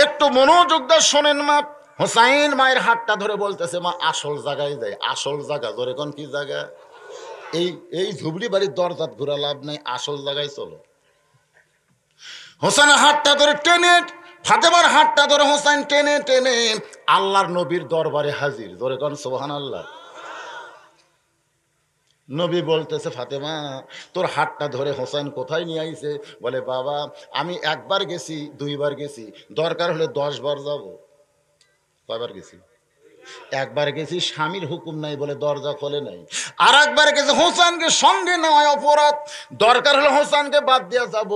একটু মনোযোগ দিয়ে শোনেন। মা হোসাইন মায়ের হাতটা ধরে বলতেছে, মা আসল জায়গায় যাই। আসল জায়গা ধরে কোন কি জায়গা? এই এই ঝুবড়ি বাড়ির দরজাত ঘোরা লাভ নেই, আসল জায়গায় চলো। হোসেনের হাতটা ধরে টেনে, ফাতেমার হাতটা ধরে হোসেন টেনে টেনে আল্লাহর নবীর দরবারে হাজির। ধরে কোন সুবহানাল্লাহ। নবী বলতেছে, ফাতেমা তোর হাতটা ধরে হোসেন কোথায় নিয়ে আইছে? বলে, বাবা আমি 1 বার গেছি, 2 বার গেছি, দরকার হলে 10 বার যাব। কয়বার গেছি? 1 বার গেছি, স্বামীর হুকুম নাই বলে দরজা খোলে নাই। আর 1 বার গেছি হোসেনকে সঙ্গে নেওয়া অপরাধ, দরকার হলে হোসেনকে বাদ দিয়ে যাব,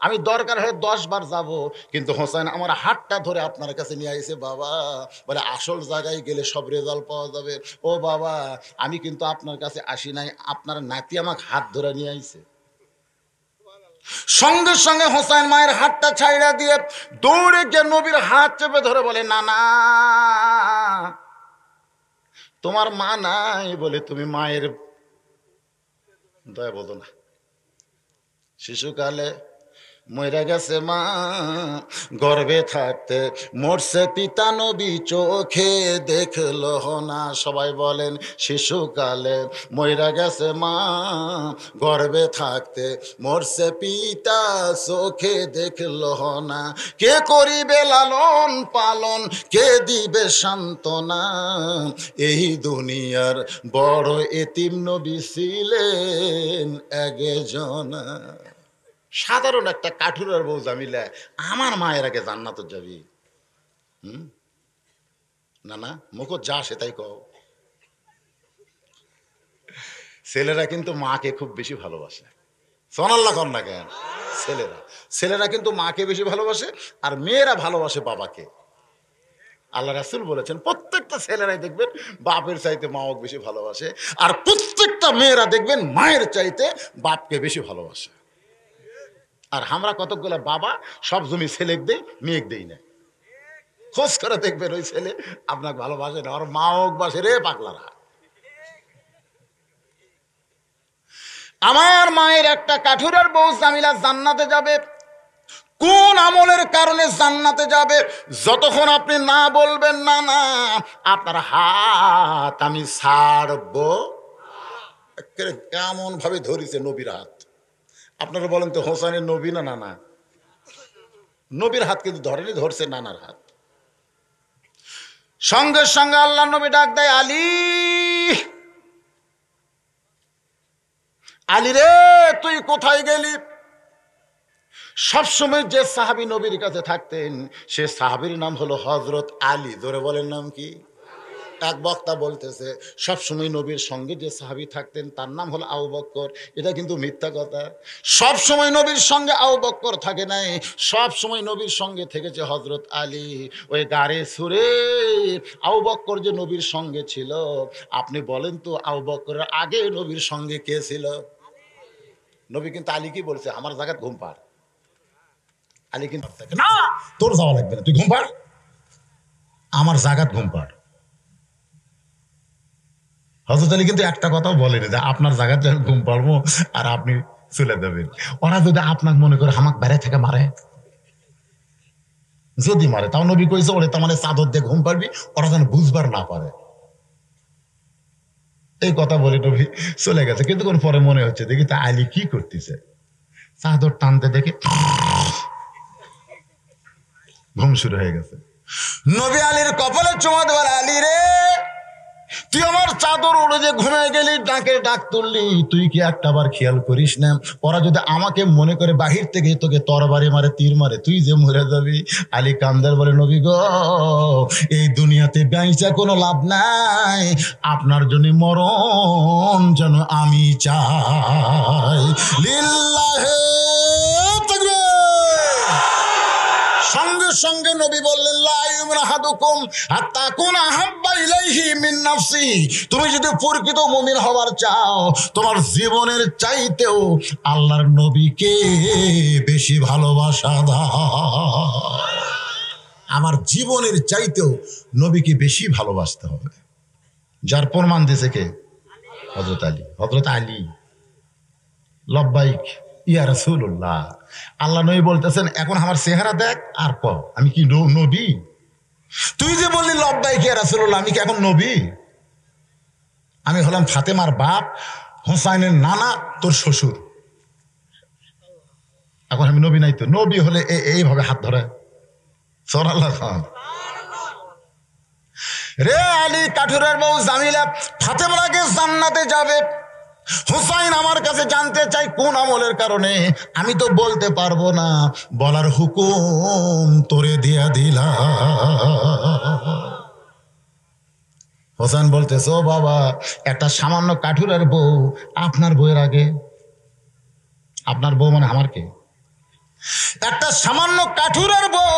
আমি দরকার হলে 10 বার যাব, কিন্তু হোসেন আমার হাতটা ধরে আপনার কাছে নিয়ে আইছে। বাবা বলে, আসল জায়গায় গেলে সব রেজাল্ট পাওয়া যাবে। ও বাবা, আমি কিন্তু আপনার কাছে আসি নাই, আপনার নাতি আমাকে হাত ধরে নিয়ে আইছে। সঙ্গে সঙ্গে হোসেন মায়ের হাতটা ছাইড়া দিয়ে দৌড়ে গিয়ে নবীর হাত চেপে ধরে বলে, না না, তোমার মা নাই বলে তুমি মায়ের দয়া বোধ না। শিশুকালে মইরা গেছে মা, গর্ভে থাকতে মরছে পিতা, নবী চোখে দেখলো না। সবাই বলেন, শিশুকালে মইরা গেছে মা, গর্ভে থাকতে মরছে পিতা, চোখে দেখলো না। কে করিবে লালন পালন, কে দিবে সান্ত্বনা, এই দুনিয়ার বড় এতিম নবী ছিলেন একজনা। সাধারণ একটা কাঠুরার বউ জামিলা আমার মায়ের আগে জান্নাতে যাবি? না না, মুখ যা সে তাই কও। ছেলেরা কিন্তু মাকে খুব বেশি ভালোবাসে। সোনাল্লাহ কর না কেন? ছেলেরা কিন্তু মাকে বেশি ভালোবাসে, আর মেয়েরা ভালোবাসে বাবাকে। আল্লাহ রাসূল বলেছেন, প্রত্যেকটা ছেলেরাই দেখবেন বাপের চাইতে মাও বেশি ভালোবাসে, আর প্রত্যেকটা মেয়েরা দেখবেন মায়ের চাইতে বাপকে বেশি ভালোবাসে। আর আমরা কতগুলো বাবা সব জমি ছেলেক দেই, মেয়েক দেই না। খোঁজ করে দেখবেন ওই ছেলে আপনাকে ভালোবাসে না, আর মা হোক বাসে রে পাগলারা। আমার মায়ের একটা কাঠুরার বউ জামিলা জান্নাতে যাবে। কোন আমলের কারণে জান্নাতে যাবে? যতক্ষণ আপনি না বলবেন না না, আপনার হাত আমি ছাড়বো। কেমন ভাবে ধরেছে নবীর হাত। আপনারা বলেন তো, হোসেনের নবী না নানা? নবীর হাত কিন্তু ধরেনি, ধরছে নানার হাত। সঙ্গে সঙ্গে আল্লাহ নবী ডাক দেয়, আলী, আলী রে, তুই কোথায় গেলি? সবসময় যে সাহাবী নবীর কাছে থাকতেন, সে সাহাবীর নাম হলো হযরত আলী। ধরে বলেন, নাম কি? এক বক্তা বলতেছে, সবসময় নবীর সঙ্গে যে সাহাবী থাকতেন তার নাম হলো আবু বকর। এটা কিন্তু মিথ্যা কথা। সব সময় নবীর সঙ্গে আবু বকর থাকে নাই, সব সময় নবীর সঙ্গে থেকেছে হযরত আলী। ওই গারে সুরে আবু বকর যে নবীর সঙ্গে ছিল, আপনি বলেন তো আবু বকরের আগে নবীর সঙ্গে কে ছিল? নবী কিন্তু আলী কি বলছে, আমার জায়গায় ঘুম পাড়। আলী কিন্তু না, তোর যাওয়া লাগবে না, তুই ঘুম পাড়, আমার জায়গায় ঘুম পাড়। হযরত আলী কিন্তু একটা কথাও বলেনি যে আপনার জায়গাতে ঘুম পাড়বো আর আপনি চলে যাবেন। ওরা যদি আপনাকে মনে করে হামাক বাইরে থেকে মারে, যদি মারে, তাও নবী কইছে ওরে তো মানে চাদর দিয়ে ঘুম পাড়বি, ওরা যেন বুঝবার না পারে। এই কথা বলে নবী চলে গেছে। কিন্তু কোন পরে মনে হচ্ছে, দেখি তা আলী কি করতেছে, চাদর টানতে দেখে ঘুম শুরু হয়ে গেছে। নবী আলীর কপালে চুমা দেওয়ার, আলী রে, তুই আমার চাদর উড়ে যে ঘুমে গেলি, ডাকে ডাক তুললি, তুই কি একটা বার খেয়াল করিস না, ওরা যদি আমাকে মনে করে বাহির থেকে তোকে তরবারি মারে, তীর মারে, তুই যে মরে যাবি। আলী কান্দার বলে, নবী গো, এই দুনিয়াতে বেঁচে কোনো লাভ নাই, আপনার জন্য মরণ যেন আমি চাই। লিল্লাহে তাকবীর। সঙ্গে সঙ্গে নবী বললেন, লা ইউমিনু আহাদুকুম হাত্তা কুনা হাব্বা ইলাইহি মিন নাফসিহি। তুমি যদি প্রকৃত মুমিন হওয়ার চাও, তোমার জীবনের চাইতেও আল্লাহর নবীকে বেশি ভালোবাসা দাও। আমার জীবনের চাইতেও নবীকে বেশি ভালোবাসতে হবে। যার প্রমাণ দিয়েছে কে? হযরত আলী। হযরত আলী, লব্বাইক ইয়া রাসূলুল্লাহ। আল্লাহ নবী বলতেছেন, এখন আমার চেহারা দেখ আর ক, আমি কি নবী? তুই যে বললি লব্বাইক ইয়া রাসূলুল্লাহ, আমি কি এখন নবী? আমি হলাম ফাতেমার বাপ, হোসাইনের নানা, তোর শ্বশুর। এখন আমি নবী নাই তো? নবী হলে এইভাবে হাত ধরে। সুবহানাল্লাহ খান। রে আলী, কাঠুরের বউ জামিলা ফাতেমার আগে জান্নাতে যাবে। হুসাইন আমার কাছে জানতে চাই কোন আমলের কারণে। আমি তো বলতে পারবো না, বলার হুকুম তোরে দিয়া দিলা। হোসেন বলতেছে, ও বাবা, একটা সামান্য কাঠুরের বউ আপনার বউয়ের আগে, আপনার বউ মানে আমার কে? একটা সামান্য কাঠুরের বউ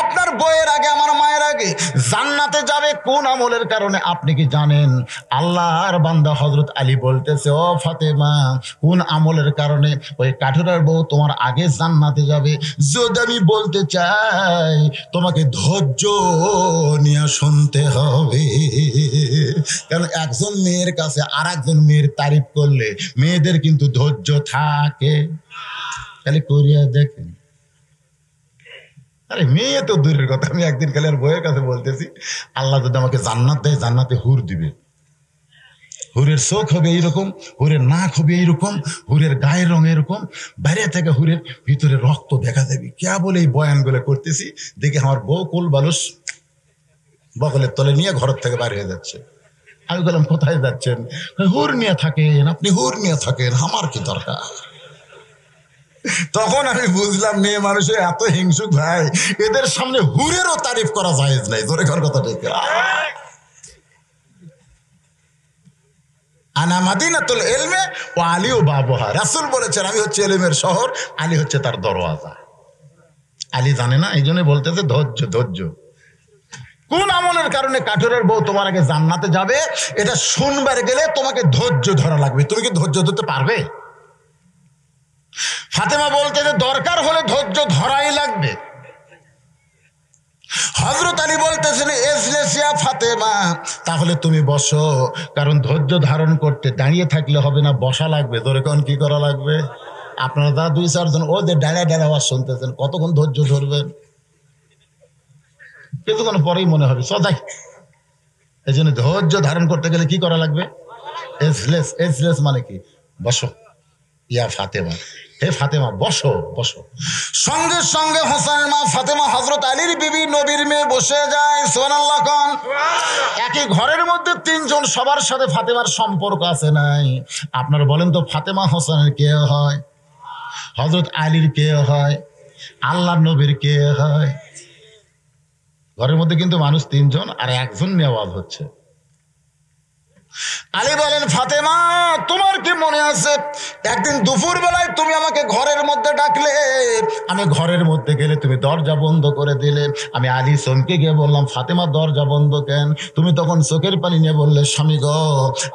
আপনার বউয়ের আগে, আমার মায়ের আগে জান্নাতে যাবে কোন আমলের কারণে আপনি কি জানেন? আল্লাহর বান্দা হযরত আলী বলতেছে, ও ফাতেমা, কোন আমলের কারণে ওই কাঠুরের বউ তোমার আগে জান্নাতে যাবে? যদি আমি বলতে চাই, তোমাকে ধৈর্য নিয়ে শুনতে হবে। কারণ একজন মেয়ের কাছে আর একজন মেয়ের তারিফ করলে মেয়েদের কিন্তু ধৈর্য থাকে। খালি করিয়া দেখেন। আরে মেয়ে তো দূরের কথা, আমি একদিন খালি আর বইয়ের কাছে বলতেছি, আল্লাহ যদি আমাকে জান্নাত দেয়, জান্নাতে হুর দিবে। হুরের চোখ হবে এইরকম, হুরের নাক হবে এইরকম, হুরের গায়ের রং এরকম, বাইরে থেকে হুরের ভিতরে রক্ত দেখা যাবে। কে বলে এই বয়ানগুলো করতেছি, দেখি আমার বউ কোল বালুস বগলের তলে নিয়ে ঘর থেকে বাইরে হয়ে যাচ্ছে। আমি বললাম, কোথায় যাচ্ছেন? হুর নিয়ে থাকেন, আপনি হুর নিয়ে থাকেন, আমার কি দরকার? তখন আমি বুঝলাম মেয়ে মানুষের এত হিংসুক ভাই, এদের সামনে হুরেরও তারিফ করা জায়েজ নাই। জোরে কর কথা ঠিক। আনা মাদিনাতুল ইলমে ওয়া আলীও বাবুহা। রাসূল বলেছেন, আমি হচ্ছে ইলমের শহর, আলী হচ্ছে তার দরওয়াজা। আলী জানে না, এই জন্য বলতেছে ধৈর্য ধৈর্য। কোন আমলের কারণে কাঠুরের বউ তোমার আগে জান্নাতে যাবে, এটা শুনবার গেলে তোমাকে ধৈর্য ধরা লাগবে। তুমি কি ধৈর্য ধরতে পারবে? ফাতেমা বলতে যে দরকার হলে ধৈর্য ধরাই লাগবে। হযরত আলী বলতেছেন, এজলেসিয়া ফাতেমা, তাহলে তুমি বসো, কারণ ধৈর্য ধারণ করতে দাঁড়িয়ে থাকলে হবে না, বসা লাগবে। ধরে কোন কি করা লাগবে? আপনারা যা দুই চারজন ও যে ডালা ডালা আওয়াজ শুনতেছেন, কতক্ষণ ধৈর্য ধরবেন? কিছুক্ষণ পরেই মনে হবে সদাই। এই জন্য ধৈর্য ধারণ করতে গেলে কি করা লাগবে? এজলেস। এজলেস মানে কি? বসো। ইয়া ফাতেমা, হে ফাতেমা বসো বসো। সঙ্গে সঙ্গে হোসেনের মা ফাতেমা হযরত আলীর বিবি, নবীর মেয়ে, বসে যায়। সুবহানাল্লাহ কোন। একই ঘরের মধ্যে তিনজন, সবার সাথে ফাতেমার সম্পর্ক আছে নাই? আপনারা বলেন তো, ফাতেমা হোসেনের কে হয়? হযরত আলীর কে হয়? আল্লাহর নবীর কে হয়? ঘরের মধ্যে কিন্তু মানুষ তিনজন, আর একজন নিয়ে আওয়াজ হচ্ছে। আলী বলেন, ফাতেমা, তোমার কি মনে আছে একদিন দুপুর বেলায় তুমি আমাকে ঘরের মধ্যে ডাকলে, আমি ঘরের মধ্যে গেলে তুমি দরজা বন্ধ করে দিলে। আমি আলী চমকে গিয়ে বললাম, ফাতেমা দরজা বন্ধ কেন? তুমি তখন চোখের পানি নিয়ে বললে, স্বামী গো,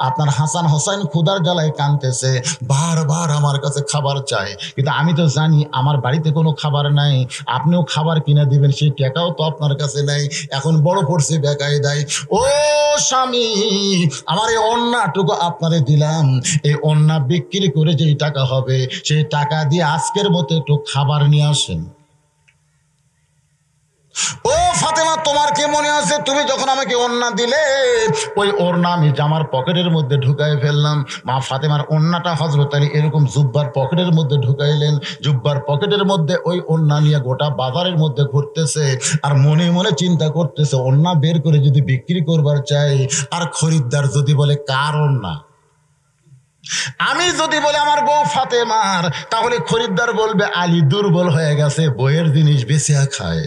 আপনার হাসান হোসেন ক্ষুধার জ্বালায় কাঁদতেছে, বারবার আমার কাছে খাবার চায়, কিন্তু আমি তো জানি আমার বাড়িতে কোনো খাবার নাই, আপনিও খাবার কিনে দিবেন সেই টাকাও তো আপনার কাছে নাই, এখন বড় পড়ছে বেকায় দেয়। ও স্বামী, আমার এই ওন্নাটুকু আপনারে দিলাম, এই ওন্না বিক্রি করে যেই টাকা হবে, সেই টাকা দিয়ে আজকের মতো একটু খাবার নিয়ে আসেন। ও ফাতেমা, তোমার কি মনে আছে তুমি যখন আমাকে ওন্না দিলে, ওই ওড়না আমি জামার পকেটের মধ্যে ঢুকাই ফেললাম। মা ফাতেমার ওন্নাটা হযরত আলী এরকম জুব্বার পকেটের মধ্যে ঢুকাইলেন। জুব্বার পকেটের মধ্যে ওই ওন্না নিয়ে গোটা বাজারের মধ্যে ঘুরতেছে, আর মনে মনে চিন্তা করতেছে, ওন্না বের করে যদি বিক্রি করবার চাই, আর খরিদ্দার যদি বলে কার ওন্না, আমি যদি বলে আমার বউ ফাতেমার, তাহলে খরিদ্দার বলবে আলী দুর্বল হয়ে গেছে, বইয়ের জিনিস বেচিয়া খায়।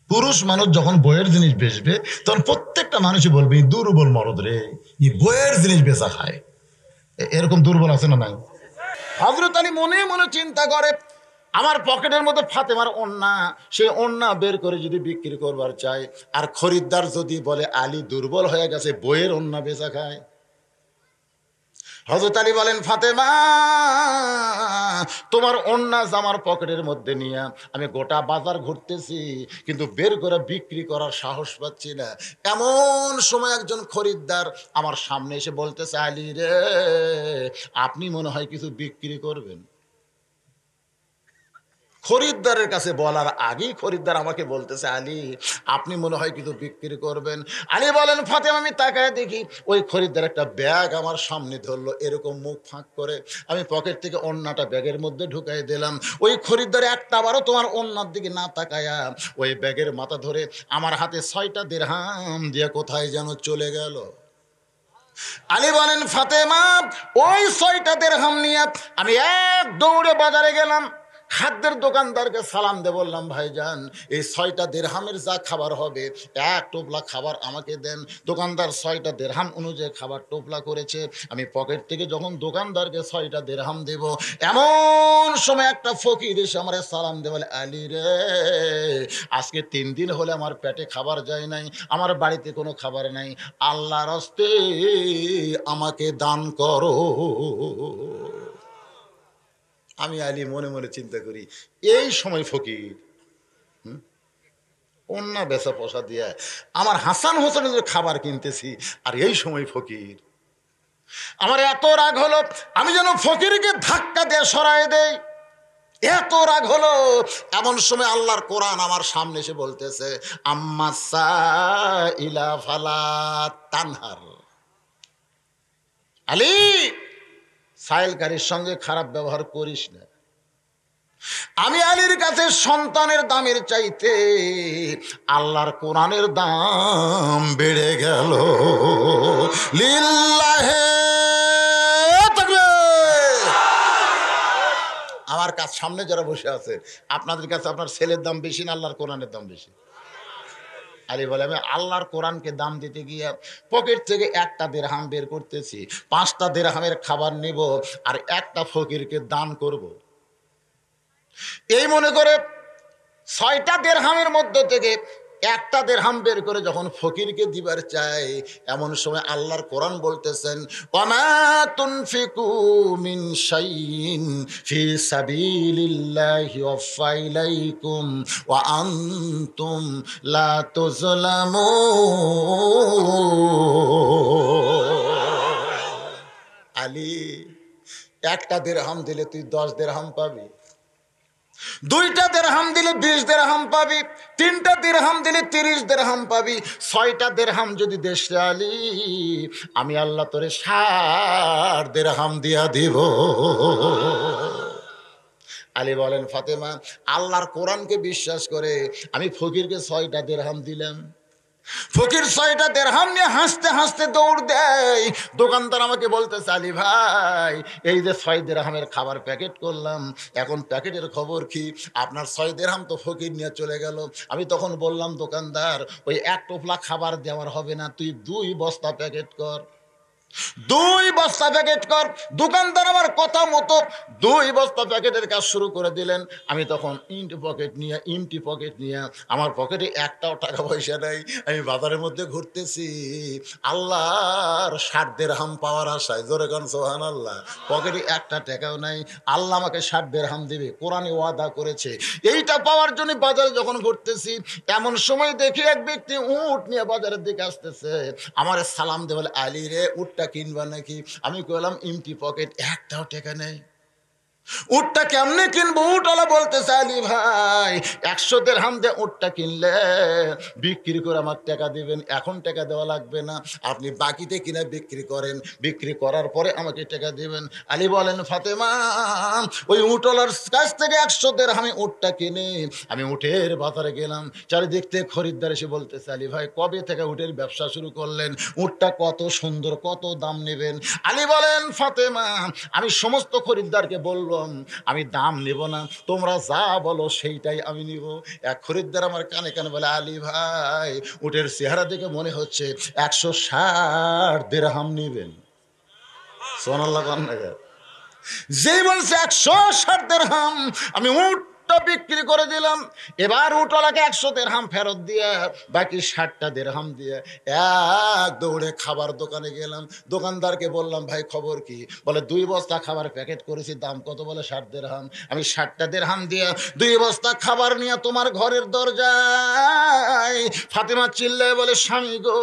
পুরুষ মানুষ যখন বইয়ের জিনিস বেচবে, তখন প্রত্যেকটা মানুষই বলবে, এই দুর্বল মরদ রে, এই বইয়ের জিনিস বেচা খায়। এরকম দুর্বল আছে না নাই? হযরত আলী মনে মনে চিন্তা করে, আমার পকেটের মধ্যে ফাতেমার ওন্না, সেই ওন্না বের করে যদি বিক্রি করবার চাই, আর খরিদ্দার যদি বলে আলী দুর্বল হয়ে গেছে, বইয়ের ওন্না বেচা খায়। হযরত আলী বলেন, ফাতেমা, তোমার ওন্না জামার পকেটের মধ্যে নিয়ে আমি গোটা বাজার ঘুরতেছি, কিন্তু বের করে বিক্রি করার সাহস পাচ্ছি না। এমন সময় একজন খরিদ্দার আমার সামনে এসে বলতেছে, আলী রে, আপনি মনে হয় কিছু বিক্রি করবেন। খরিদ্দারের কাছে বলার আগেই খরিদ্দার আমাকে বলতেছে, আলী, আপনি মনে হয় কিছু বিক্রি করবেন। আলী বলেন, ফাতেমা, আমি তাকায় দেখি ওই খরিদ্দার একটা ব্যাগ আমার সামনে ধরলো, এরকম মুখ ফাঁক করে। আমি পকেট থেকে ওন্নাটা ব্যাগের মধ্যে ঢুকাই দিলাম। ওই খরিদ্দার একটাবারও তোমার ওন্নার দিকে না তাকায়া ওই ব্যাগের মাথা ধরে আমার হাতে 6টা দিরহাম দিয়ে কোথায় যেন চলে গেল। আলী বলেন, ফাতেমা, ওই 6টা দিরহাম নিয়ে আমি এক দৌড়ে বাজারে গেলাম। খাদ্যের দোকানদারকে সালাম দিয়ে বললাম, ভাইজান এই 6টা দিরহামের যা খাবার হবে এক টোপলা খাবার আমাকে দেন। দোকানদার 6টা দিরহাম অনুযায়ী খাবার টোপলা করেছে। আমি পকেট থেকে যখন দোকানদারকে 6টা দিরহাম দেব, এমন সময় একটা ফকির এসে আমার সালাম দিয়ে বলে, আলী রে, আজকে 3 দিন হলে আমার পেটে খাবার যায় নাই, আমার বাড়িতে কোনো খাবার নাই, আল্লাহর হস্তে আমাকে দান করো। আমি আলী মনে মনে চিন্তা করি, এই সময় ফকির অন্য বেচা পয়সা দিয়ে আমার হাসান হোসেনের খাবার কিনতেছি, আর এই সময় ফকির। আমার এত রাগ হলো, আমি যেন ফকিরকে ধাক্কা দিয়ে সরাই দেই, এত রাগ হলো। এমন সময় আল্লাহর কোরআন আমার সামনে এসে বলতেছে, আম্মা সাইলা ফালা তানহার। আলী, সাইলকারীর সঙ্গে খারাপ ব্যবহার করিস না। আমি আলীর কাছে সন্তানের দামের চাইতে আল্লাহর কোরআনের দাম বেড়ে গেল। লিল্লাহে তাকবীর। আমার কাছে সামনে যারা বসে আছে, আপনাদের কাছে আপনার ছেলের দাম বেশি না আল্লাহর কোরআনের দাম বেশি? আলী বলে, আমি আল্লাহর কোরআনকে দাম দিতে গিয়ে পকেট থেকে একটা দিরহাম বের করতেছি, 5টা দিরহামের খাবার নিব আর একটা ফকিরকে দান করব। এই মনে করে 6টা দিরহামের মধ্য থেকে একটা দিরহাম বের করে যখন ফকিরকে দিবার চাই, এমন সময় আল্লাহর কোরআন বলতেছেন, ওয়ামা তুনফিকু মিন শাইইন ফি সাবিলিল্লাহি ওয়াফা ইলাইকুম ওয়া আনতুম লা তুজলামুন। আলী, একটা দিরহাম দিলে তুই 10 দিরহাম পাবি, 2টা দিরহাম দিলে 20 দিরহাম পাবি, 3টা দিরহাম দিলে 30 দিরহাম পাবি, 6টা দিরহাম যদি দেশে আলী, আমি আল্লাহ তোরে 60 দিরহাম দিয়া দিব। আলী বলেন, ফাতেমা, আল্লাহর কোরআনকে বিশ্বাস করে আমি ফকিরকে 6টা দিরহাম দিলাম। ফকির 6টা দিরহাম নিয়ে হাসতে হাসতে দৌড় দেয়। দোকানদার আমাকে বলতেছে, আলী ভাই, এই যে 6 দিরহামের খাবার প্যাকেট করলাম, এখন প্যাকেটের খবর কি? আপনার 6 দিরহাম তো ফকির নিয়ে চলে গেল। আমি তখন বললাম, দোকানদার, ওই এক টোপলা খাবার দেওয়ার হবে না, তুই 2 বস্তা প্যাকেট কর, 2 বস্তা প্যাকেট কর। দোকানদার আমার কথা মতো 2 বস্তা প্যাকেটের কাজ শুরু করে দিলেন। আমি তখন ইমটি পকেট নিয়ে আমার পকেটে একটাও টাকা পয়সা নাই, আমি বাজারের মধ্যে ঘুরতেছি আল্লাহর 60 দিরহাম পাওয়ার আশায়। জোরে গান সুবহানাল্লাহ। পকেটে একটা টাকাও নাই, আল্লাহ আমাকে 60 দিরহাম দিবে, কোরআনে ওয়াদা করেছে। এইটা পাওয়ার জন্য বাজারে যখন ঘুরতেছি, এমন সময় দেখি এক ব্যক্তি উট নিয়ে বাজারের দিকে আসতেছে। আমার সালাম দিয়ে বলে, আলী রে, উটটা কিনবা নাকি? আমি কইলাম, এমটি পকেট, একটাও টাকা নেই, উটটা কেমনে কিনবো? উটওয়ালা বলতেছে, আলী ভাই, 100 দিরহাম দিয়ে উটটা কিনলে বিক্রি করে আমার টাকা দিবেন, এখন টাকা দেওয়া লাগবে না, আপনি বাকিতে কিনা বিক্রি করেন, বিক্রি করার পরে আমাকে টাকা দিবেন। আলী বলেন, ফাতেমা, ওই উটওয়ালার কাছ থেকে 100 দিরহামে উটটা কিনে আমি উটের বাজারে গেলাম। চারিদিক থেকে খরিদ্দার এসে বলতেছে, আলী ভাই, কবে থেকে উটের ব্যবসা শুরু করলেন? উটটা কত সুন্দর, কত দাম নেবেন? আলী বলেন, ফাতেমা, আমি সমস্ত খরিদ্দারকে বলবো আমি দাম নেব না, তোমরা যা বলো সেইটাই আমি নিব। এক খরিদ্দার আমার কানে কানে বলে, আলী ভাই, উটের চেহারা দেখে মনে হচ্ছে 160 দিরহাম নেবেন। সুবহানাল্লাহ। যেই বলছে 160 দিরহাম, আমি উটটা বিক্রি করে দিলাম। এবার উটওয়ালাকে 100 দিরহাম ফেরত দিয়ে বাকি 60টা দিরহাম দিয়ে এক দৌড়ে খাবার দোকানে গেলাম। দোকানদারকে বললাম, ভাই খবর কি? বলে, 2 বস্তা খাবার প্যাকেট করেছি, দাম কত? বলে 60 দিরহাম। আমি 60টা দিরহাম দিয়ে 2 বস্তা খাবার নিয়ে তোমার ঘরের দরজায়। ফাতেমা চিল্লায় বলে, স্বামী গো,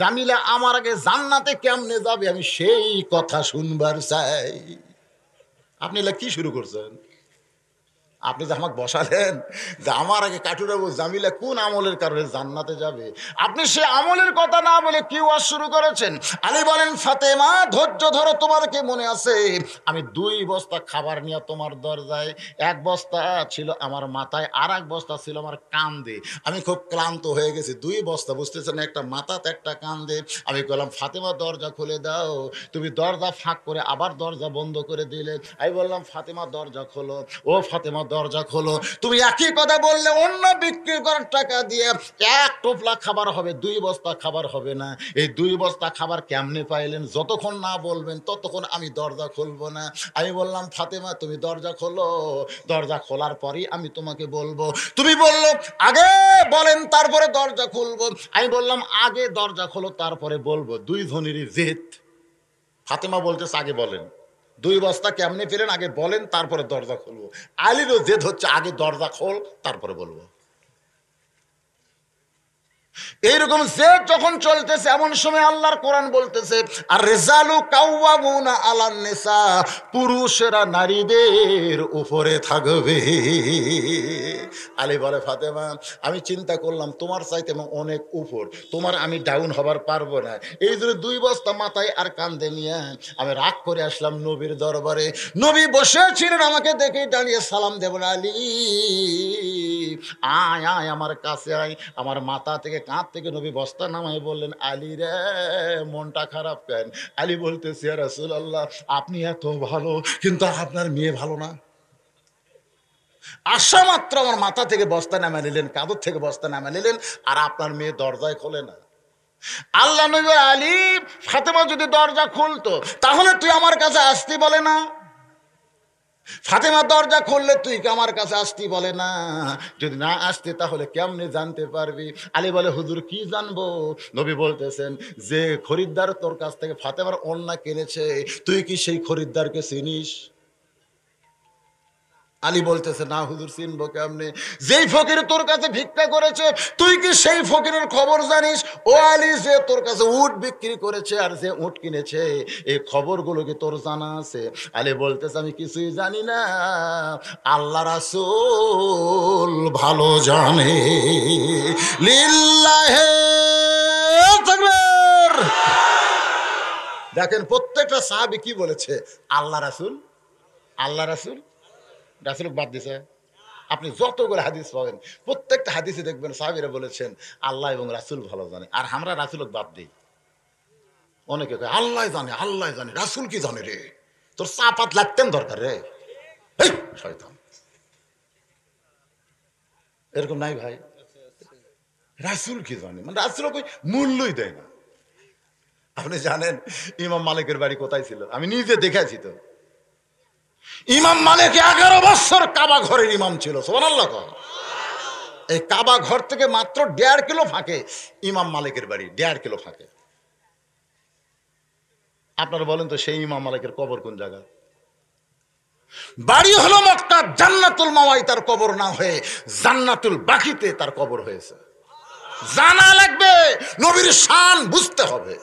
জামিলা আমার আগে জান্নাতে কেমনে যাবে আমি সেই কথা শুনবার চাই। আপনি এলা কি শুরু করছেন? আপনি যে আমাকে বসালেন যে আমার আগে কাটুরাবু জামিলা কোন আমলের কারণে জান্নাতে যাবে, আপনি সে আমলের কথা না বলে কি ওয়াজ শুরু করেছেন? আলী বলেন, ফাতেমা, ধৈর্য ধরো, তোমার কি মনে আছে আমি 2 বস্তা খাবার নিয়ে তোমার দরজায়, 1 বস্তা ছিল আমার মাথায়, আর 1 বস্তা ছিল আমার কান্দে। আমি খুব ক্লান্ত হয়ে গেছি, 2 বস্তা, বুঝতেছেন, একটা মাথাতে একটা কান্দে। আমি বললাম, ফাতেমা দরজা খুলে দাও। তুমি দরজা ফাঁক করে আবার দরজা বন্ধ করে দিলে। আমি বললাম, ফাতেমা দরজা খোলো। ও ফাতেমা দরজা খোলো। তুমি একই কথা বললে অন্য বিক্রি করার টাকা দিয়ে এক টোপলা খাবার হবে, 2 বস্তা খাবার হবে না। এই 2 বস্তা খাবার কেমনে পাইলেন? যতক্ষণ না বলবেন ততক্ষণ আমি দরজা খুলবো না। আমি বললাম ফাতেমা তুমি দরজা খোলো, দরজা খোলার পরই আমি তোমাকে বলবো। তুমি বললো আগে বলেন তারপরে দরজা খুলবো। আমি বললাম আগে দরজা খোলো তারপরে বলবো। 2 জনেরই জেদ। ফাতেমা বলতেছে আগে বলেন। 2 বস্তা কেমনে পেলেন? আগে বলেন তারপরে দরজা খুলবো। আলীরও জেদ হচ্ছে আগে দরজা খোল তারপরে বলবো। এইরকম জেদ যখন চলতেছে এমন সময় আল্লাহর কোরআন বলতেছে আর রিজালু কাওয়ামুনা আলান নিসা, পুরুষেরা নারীদের উপরে থাকবে। আলী বলে ফাতেমা আমি চিন্তা করলাম তোমার চাইতে অনেক উপর, তোমার আমি ডাউন হবার পারবো না। এই জন্য 2 বস্তা মাথায় আর কান্দে নিয়ে আমি রাগ করে আসলাম নবীর দরবারে। নবী বসেছিলেন, আমাকে দেখে দাঁড়িয়ে সালাম দেবেন আলী আয় আয় আমার কাছে আয়। আমার মাথা থেকে কাঁধ থেকে নবী বস্তা নামায় বললেন আলী রে মনটা খারাপ কেন? আলী বলতেছে ইয়া রাসূলুল্লাহ আপনি এত ভালো কিন্তু আপনার মেয়ে ভালো না। আসা মাত্র আমার মাথা থেকে বস্তা নামা নিলেন, কাঁধর থেকে বস্তা নামা নিলেন, আর আপনার মেয়ে দরজায় খোলে না। আল্লাহ নবী আলী ফাতেমা যদি দরজা খুলতো তাহলে তুই আমার কাছে আসতে বলে না। ফাতেমা দরজা খুললে তুই আমার কাছে আসতি বলে না। যদি না আসতে তাহলে কেমনে জানতে পারবি? আলী বলে হুজুর কি জানবো? নবী বলতেছেন যে খরিদ্দার তোর কাছ থেকে ফাতেমার ওড়না কিনেছে তুই কি সেই খরিদ্দারকে চিনিস? আলী বলতেছে না হুজুর চিনবো কেমনে? যেই ফকির তোর কাছে ভিক্ষা করেছে তুই কি সেই ফকিরের খবর জানিস? ও আলী যে তোর কাছে উট বিক্রি করেছে আর যে উট কিনেছে এই খবরগুলো কি তোর জানা আছে? আলী বলতেছে আমি কিছুই জানি না, আল্লাহ রাসূল ভালো জানে। লিল্লাহে তাকবীর। দেখেন প্রত্যেকটা সাহাবী কি বলেছে? আল্লাহ রাসূল, আল্লাহ রাসূল। রাসূল বাদ দিছে? আপনি যতগুলো হাদিস পাবেন প্রত্যেকটা হাদিসে দেখবেন সাহাবীরা বলেছেন আল্লাহ এবং রাসূল ভালো জানে। আর আমরা রাসূলকে বাদ দিই। অনেকে কয় আল্লাহ জানে, আল্লাহ জানে, রাসূল কি জানে রে? তোর চাপাত লাগতেন দরকার রে, এই শয়তান। এরকম নাই ভাই? রাসূল কি জানে মানে রাসূল কই মূল্যই দেয় না। আপনি জানেন ইমাম মালিকের বাড়ি কোথায় ছিল? আমি নিজে দেখেছি তো। ইমাম মালিক 11 বছর কাবা ঘরের ইমাম ছিল। সুবহানাল্লাহ। এই কাবা ঘর থেকে মাত্র 1.5 কিলো ফাঁকে ইমাম মালিকের বাড়ি, 1.5 কিলো ফাঁকে। আপনারা বলেন তো সেই ইমাম মালিকের কবর কোন জায়গা? বাড়ি হলো মক্কা, জান্নাতুল মাওয়ায় তার কবর না হয়ে জান্নাতুল বাকিতে তার কবর হয়েছে। জানা লাগবে, নবীর শান বুঝতে হবে।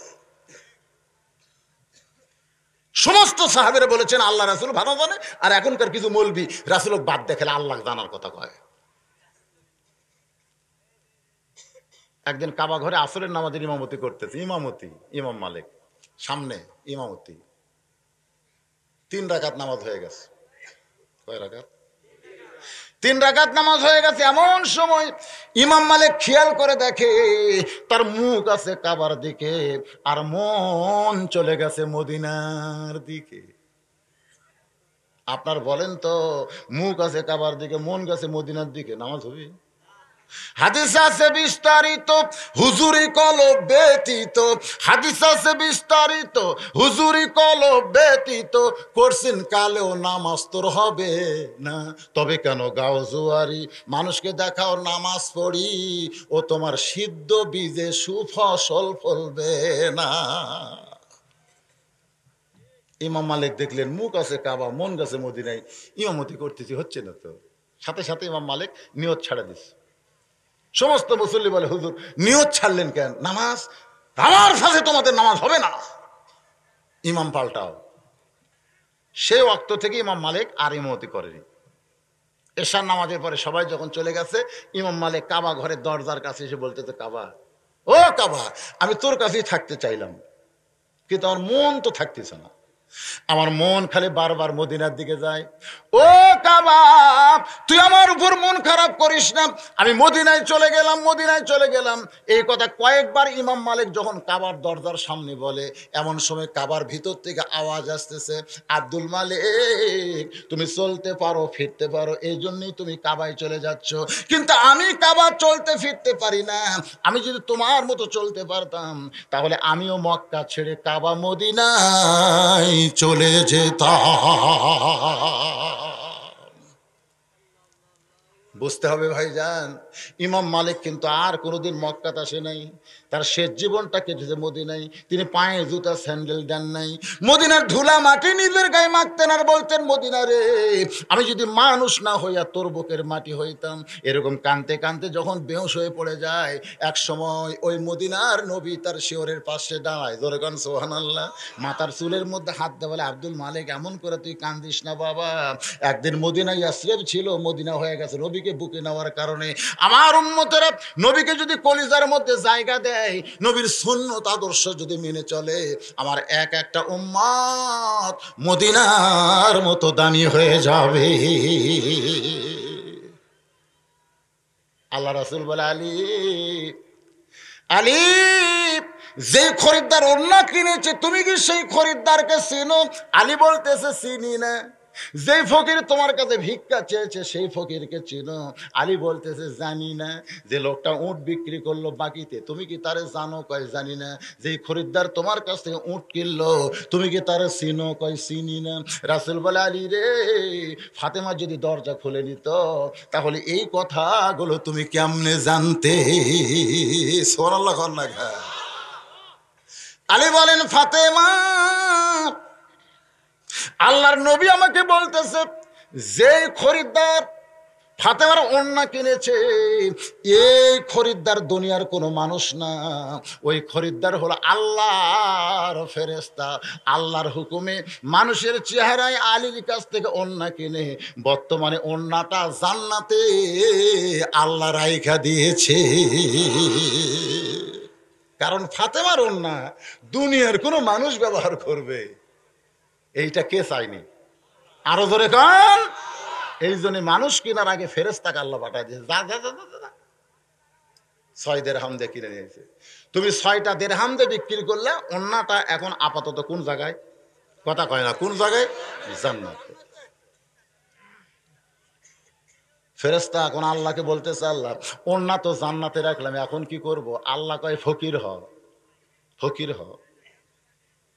সমস্ত সাহাবীরা বলেছেন আল্লাহ রাসূল ভালো জানে। আর এখনকার কিছু মৌলবি রাসূলক বাদ দেখলে আল্লাহ জানার কথা কয়। একদিন কাবা ঘরে আসরের নামাজের ইমামতি করতেছে, ইমাম মালিক সামনে ইমামতি। 3 রাকাত নামাজ হয়ে গেছে। কয় রাকাত? 3 রাকাত নামাজ হয়ে গেছে। এমন সময় ইমাম মালিক খেয়াল করে দেখে তার মুখ আছে কাবার দিকে আর মন চলে গেছে মদিনার দিকে। আপনার বলেন তো মুখ আছে কাবার দিকে মন গেছে মদিনার দিকে, নামাজ হবে? হাদিস আছে বিস্তারিত, হুজুরি কলব ব্যতীত। হাদিস আছে বিস্তারিত, হুজুরি কলব ব্যতীত। করছেন কালেও নামাজ তোর হবে না। তবে কেন গাও জুয়ারি, মানুষকে দেখাও নামাজ পড়ি, ও তোমার সিদ্ধ বীজে সুফসল ফলবে না। ইমাম মালিক দেখলেন মুখ আছে কাবা মন গেছে মদিনায়, ইমামতি করতেছি হচ্ছে না তো। সাথে সাথে ইমাম মালিক নিয়ত ছাড়া দিচ্ছে। সমস্ত মুসল্লি বলে হুজুর নিয়ত ছাড়লেন কেন? নামাজ আমার সাথে তোমাদের নামাজ হবে না, ইমাম পাল্টাও। সে ওয়াক্ত থেকে ইমাম মালিক আর ইমামতি করেনি। এশার নামাজের পরে সবাই যখন চলে গেছে ইমাম মালিক কাবা ঘরের দরজার কাছে এসে বলতেছে কাবা, ও কাবা আমি তোর কাছেই থাকতে চাইলাম কিন্তু আমার মন তো থাকতেছে না। আমার মন খালি বারবার মদিনার দিকে যায়। ও কাবা, তুই আমার উপর মন খারাপ করিস না, আমি মদিনায় চলে গেলাম, মদিনায় চলে গেলাম। এই কথা কয়েকবার ইমাম মালিক যখন কাবার দরজার সামনে বলে, এমন সময় কাবার ভিতর থেকে আওয়াজ আসতেছে, আব্দুল মালিক তুমি চলতে পারো, ফিরতে পারো, এই জন্যই তুমি কাবায় চলে যাচ্ছ, কিন্তু আমি কাবা চলতে ফিরতে পারি না। আমি যদি তোমার মতো চলতে পারতাম তাহলে আমিও মক্কা ছেড়ে কাবা মদিনায় চলে যেতাম। বুঝতে হবে ভাইজান, ইমাম মালিক কিন্তু আর কোনোদিন মক্কাতে আসে নাই, তার শেষ জীবনটা কেটেছে মদিনায়। তিনি পায়ে জুতা স্যান্ডেল দেন নাই, মদিনার ধুলা মাটি নিজের গায়ে মাখতেন আর বলতেন, মদিনা রে আমি যদি মানুষ না হইয়া তোর বুকের মাটি হইতাম। এরকম কানতে কানতে যখন বেহুশ হয়ে পড়ে যায়, এক সময় ওই মদিনার নবী তার শিয়রের পাশে দাঁড়ায়, জোরে কান সুবহানাল্লাহ, মাথার চুলের মধ্যে হাত দেয়, বলে আব্দুল মালিক এমন করে তুই কান্দিস না বাবা, একদিন মদিনায় ইয়াসরিব ছিল, মদিনা হয়ে গেছে। নবীকে বুকে নেওয়ার কারণে আমার উম্মতেরা নবীকে যদি কলিজার মধ্যে জায়গা দেয়, নবীর সুন্নত আদর্শ যদি মেনে চলে, আমার এক একটা উম্মত মদিনার মতো দামি হয়ে যাবে। আল্লাহ রাসূল বলে, আলী আলী, যে খরিদ্দার ওড়না কিনেছে তুমি কি সেই খরিদ্দারকে চিনো? আলী বলতেছে চিনি না। যেই ফকির তোমার কাছে ভিক্ষা চেয়েছে সেই ফকিরকে চিনো? আলী বলতেছে জানি না। যে লোকটা উট বিক্রি করলো বাকিতে তুমি কি তারে জানো? কয় জানি না। যেই খরিদ্দার তোমার কাছ থেকে উট কিনলো তুমি কি তারে চিনো? কয় চিনি না। রাসূল বলে, আলী রে, ফাতেমা যদি দরজা খুলে নিত তাহলে এই কথাগুলো তুমি কেমনে জানতে? সুবহানাল্লাহ না। আলী বলেন, ফাতেমা, আল্লাহর নবী আমাকে বলতেছে যে খরিদ্দার ফাতেমার ওড়না কিনেছে এই খরিদ্দার দুনিয়ার কোনো মানুষ না, ওই খরিদ্দার হলো আল্লাহর ফেরেশতা। আল্লাহর হুকুমে মানুষের চেহারায় আলীর কাছ থেকে ওড়না কিনে বর্তমানে ওড়নাটা জান্নাতে আল্লাহ রাইখা দিয়েছে। কারণ ফাতেমার ওড়না দুনিয়ার কোনো মানুষ ব্যবহার করবে এইটা কে চায়নি? আরো জোরে কান। এই জন্য মানুষ কেনার আগে ফেরেশতাকে আল্লাহ পাঠায় দিয়েছে, যা যা যা যা 6 দিরহাম দিয়ে কিনে নিয়েছে। তুমি 6টা দিরহাম দিয়ে বিক্রি করলে ওড়নাটা এখন আপাতত কোন জায়গায়? কথা কয় না, কোন জায়গায়? জান্নাতে। ফেরেশতা এখন আল্লাহকে বলতেছে, আল্লাহ ওড়না তো জান্নাতে রাখলাম, এখন কি করব? আল্লাহ কয় ফকির হ, ফকির হ।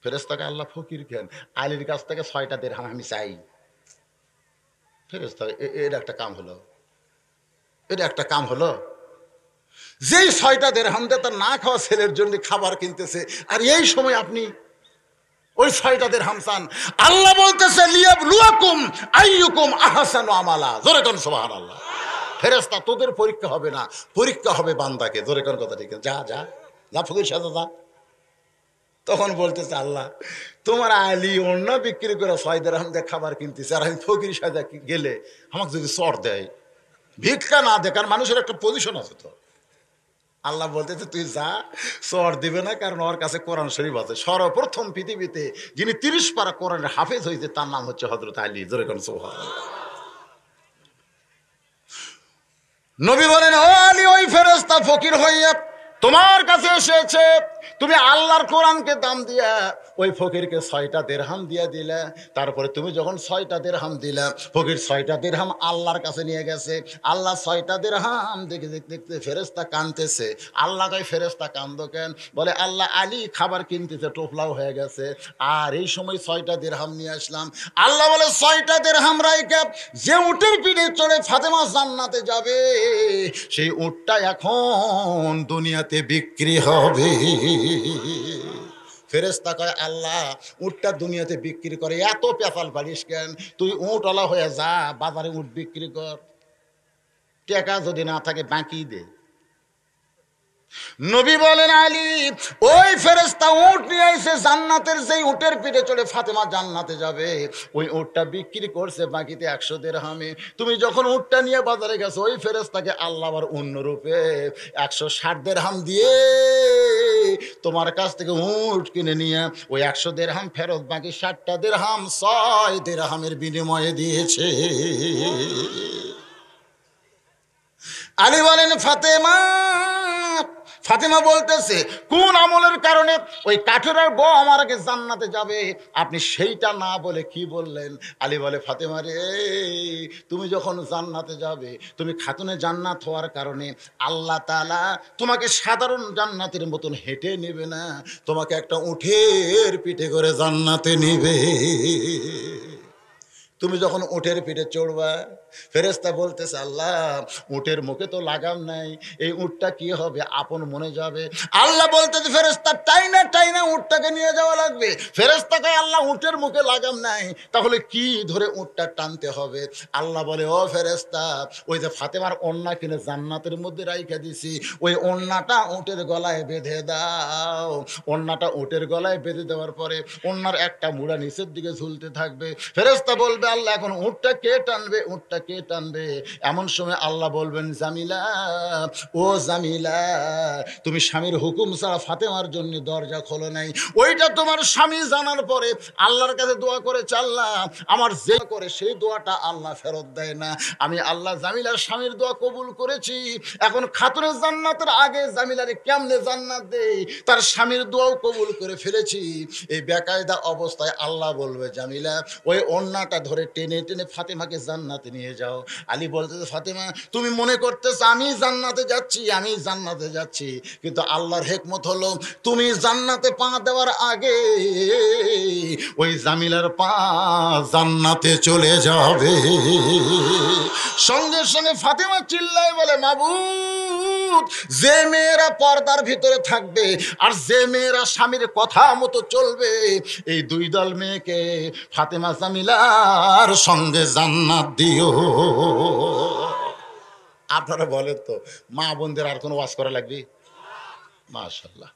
ফেরেশতাকে আল্লাহ ফকির কেন? আলীর কাছ থেকে 6টা দিরহাম আমি চাই। ফেরেশতা এর একটা কাম হলো, এর একটা কাম হলো। যেই 6টা দিরহাম দিয়ে তার না খাওয়া ছেলের জন্য খাবার কিনতেছে, আর এই সময় আপনি ওই 6টা দিরহাম চান। আল্লাহ বলতেছে, লিয়াবলুয়াকুম আইয়ুকুম আহসানু আমালা। জোরে কোন সুবহানাল্লাহ। ফেরেশতা তোদের পরীক্ষা হবে না, পরীক্ষা হবে বান্দাকে। জোরে কোন কথা ঠিক? যা যা যা ফকির সাজা যা। তখন বলতেছে, আল্লাহ তোমার আলী ওড়না বিক্রি করে 6 দিরহাম দিয়ে খাবার কিনতেছে, আর আমি ফকির সাজা গেলে আমাকে যদি চর দেয়, ভিক্ষা না দেয়, কারণ মানুষের একটা পজিশন আছে তো। আল্লাহ বলতেছে তুই যা, চর দিবে না, কারণ ওর কাছে কোরআন শরীফ আছে। সর্বপ্রথম পৃথিবীতে যিনি 30 পারা কোরআনের হাফেজ হয়েছে তার নাম হচ্ছে হযরত আলী। জোরে কোন সুবহানাল্লাহ। নবী বলেন, ও আলী, ওই ফেরেশতা ফকির হইয়া তোমার কাছে এসেছে, তুমি আল্লাহর কোরআনকে দাম দিয়া ওই ফকিরকে 6টা দিরহাম দিয়া দিলা। তারপরে তুমি যখন 6টা দিরহাম দিলা, ফকির 6টা দিরহাম আল্লাহর কাছে নিয়ে গেছে। আল্লাহ 6টা দিরহাম দেখে দেখতে দেখতে ফেরেশতা কাঁদতেছে। আল্লাহ কয়, ফেরেশতা কান্দো কেন? বলে, আল্লাহ আলী খাবার কিনতেছে, টোপলাও হয়ে গেছে, আর এই সময় 6টা দিরহাম নিয়ে আসলাম। আল্লাহ বলে, 6টা দিরহাম রাইখা যে উটের পিঠে চড়ে ফাতেমা জান্নাতে যাবে সেই উটটা এখন দুনিয়াতে বিক্রি হবে। ফেরেশতা কয়, আল্লাহ উটটা দুনিয়াতে বিক্রি করে এত পেপাল পারিস কেন? তুই উটওয়ালা হয়ে যা, বাজারে উট বিক্রি কর, টাকা যদি না থাকে বাকি দে। নবী বলেন আলী, ওই ফেরেশতা উট নিয়ে এসে জান্নাতের যেই উটের পিঠে চড়ে ফাতেমা জান্নাতে যাবে, ওই উটটা বিক্রি করছে বাকিতে 100 দিরহামে। তুমি যখন উটটা নিয়ে বাজারে গেছো, ওই ফেরেশতাকে আল্লাহ আবার অন্য রূপে 160 দিরহাম দিয়ে তোমার কাছ থেকে উট কিনে নিয়ে ওই 100 দিরহাম ফেরত, বাকি 60টা দিরহাম 6 দিরহামের বিনিময়ে দিয়েছে। আলী বলেন ফাতেমা, ফাতেমা বলতেছে কোন আমলের কারণে ওই কাঠেরার বউ আমার আগে জান্নাতে যাবে, আপনি সেইটা না বলে কি বললেন? আলী বলে ফাতেমা রে, তুমি যখন জান্নাতে যাবে, তুমি খাতুনে জান্নাত হওয়ার কারণে আল্লাহ তাআলা তোমাকে সাধারণ জান্নাতের মতন হেঁটে নেবে না, তোমাকে একটা উটের পিঠে করে জান্নাতে নেবে। তুমি যখন উটের পিঠে চড়বা, ফেরেশতা বলতেছে আল্লাহ উটের মুখে তো লাগাম নাই, এই উটটা কি হবে? আপন মনে যাবে। আল্লাহ বলতেছে ফেরেশতা টাইনা টাইনা উটটাকে নিয়ে যাওয়া লাগবে। ফেরেশতাকে আল্লাহ উটের মুখে লাগাম নাই, তাহলে কি ধরে উটটা টানতে হবে? আল্লাহ বলে ও ফেরেশতা, ওই যে ফাতেমার ওন্না কিনে জান্নাতের মধ্যে রাইখা দিছি, ওই ওন্নাটা উটের গলায় বেঁধে দাও। ওন্নাটা উটের গলায় বেঁধে দেওয়ার পরে ওন্নার একটা মুড়া নিচের দিকে ঝুলতে থাকবে। ফেরেশতা বলবে আল্লাহ এখন উটটা কে টানবে, উটটা কে টানবে? এমন সময় আল্লাহ বলবেন জামিলা, ও জামিলা, তুমি স্বামীর হুকুম ছাড়া ফাতেমার জন্য দরজা খোলো নাই। ওইটা তোমার স্বামী জানার পরে আল্লাহর কাছে দোয়া করে চাল্লাম, আমার যে করে সেই দোয়াটা আল্লাহ ফেরত দেয় না। আমি আল্লাহ জামিলার স্বামীর দোয়া কবুল করেছি, এখন খাতুনের জান্নাতের আগে জামিলারে কেমনে জান্নাত দেই, তার স্বামীর দোয়াও কবুল করে ফেলেছি। এই বেকায়দা অবস্থায় আল্লাহ বলবে জামিলা ওই ওন্নাটা ধরে টেনে টেনে ফাতেমাকে জান্নাতে নিয়ে যাও। আলী বলতেছে ফাতেমা তুমি মনে করতেছ আমি জান্নাতে যাচ্ছি, আমি জান্নাতে যাচ্ছি, কিন্তু আল্লাহর হিকমত হলো তুমি জান্নাতে পা দেওয়ার আগে ওই জামিলার পা জান্নাতে চলে যাবে। সঙ্গে সঙ্গে ফাতেমা চিল্লায় বলে মাবুদ, যে মেয়েরা পর্দার ভিতরে থাকবে আর যে মেয়েরা স্বামীর কথা মতো চলবে, এই দুই দল মেয়েকে ফাতেমা জামিলার সঙ্গে জান্নাত দিও। আপনারা বলেন তো, মা বোনদের আর কোনো ওয়াজ করা লাগবে? মাশাআল্লাহ।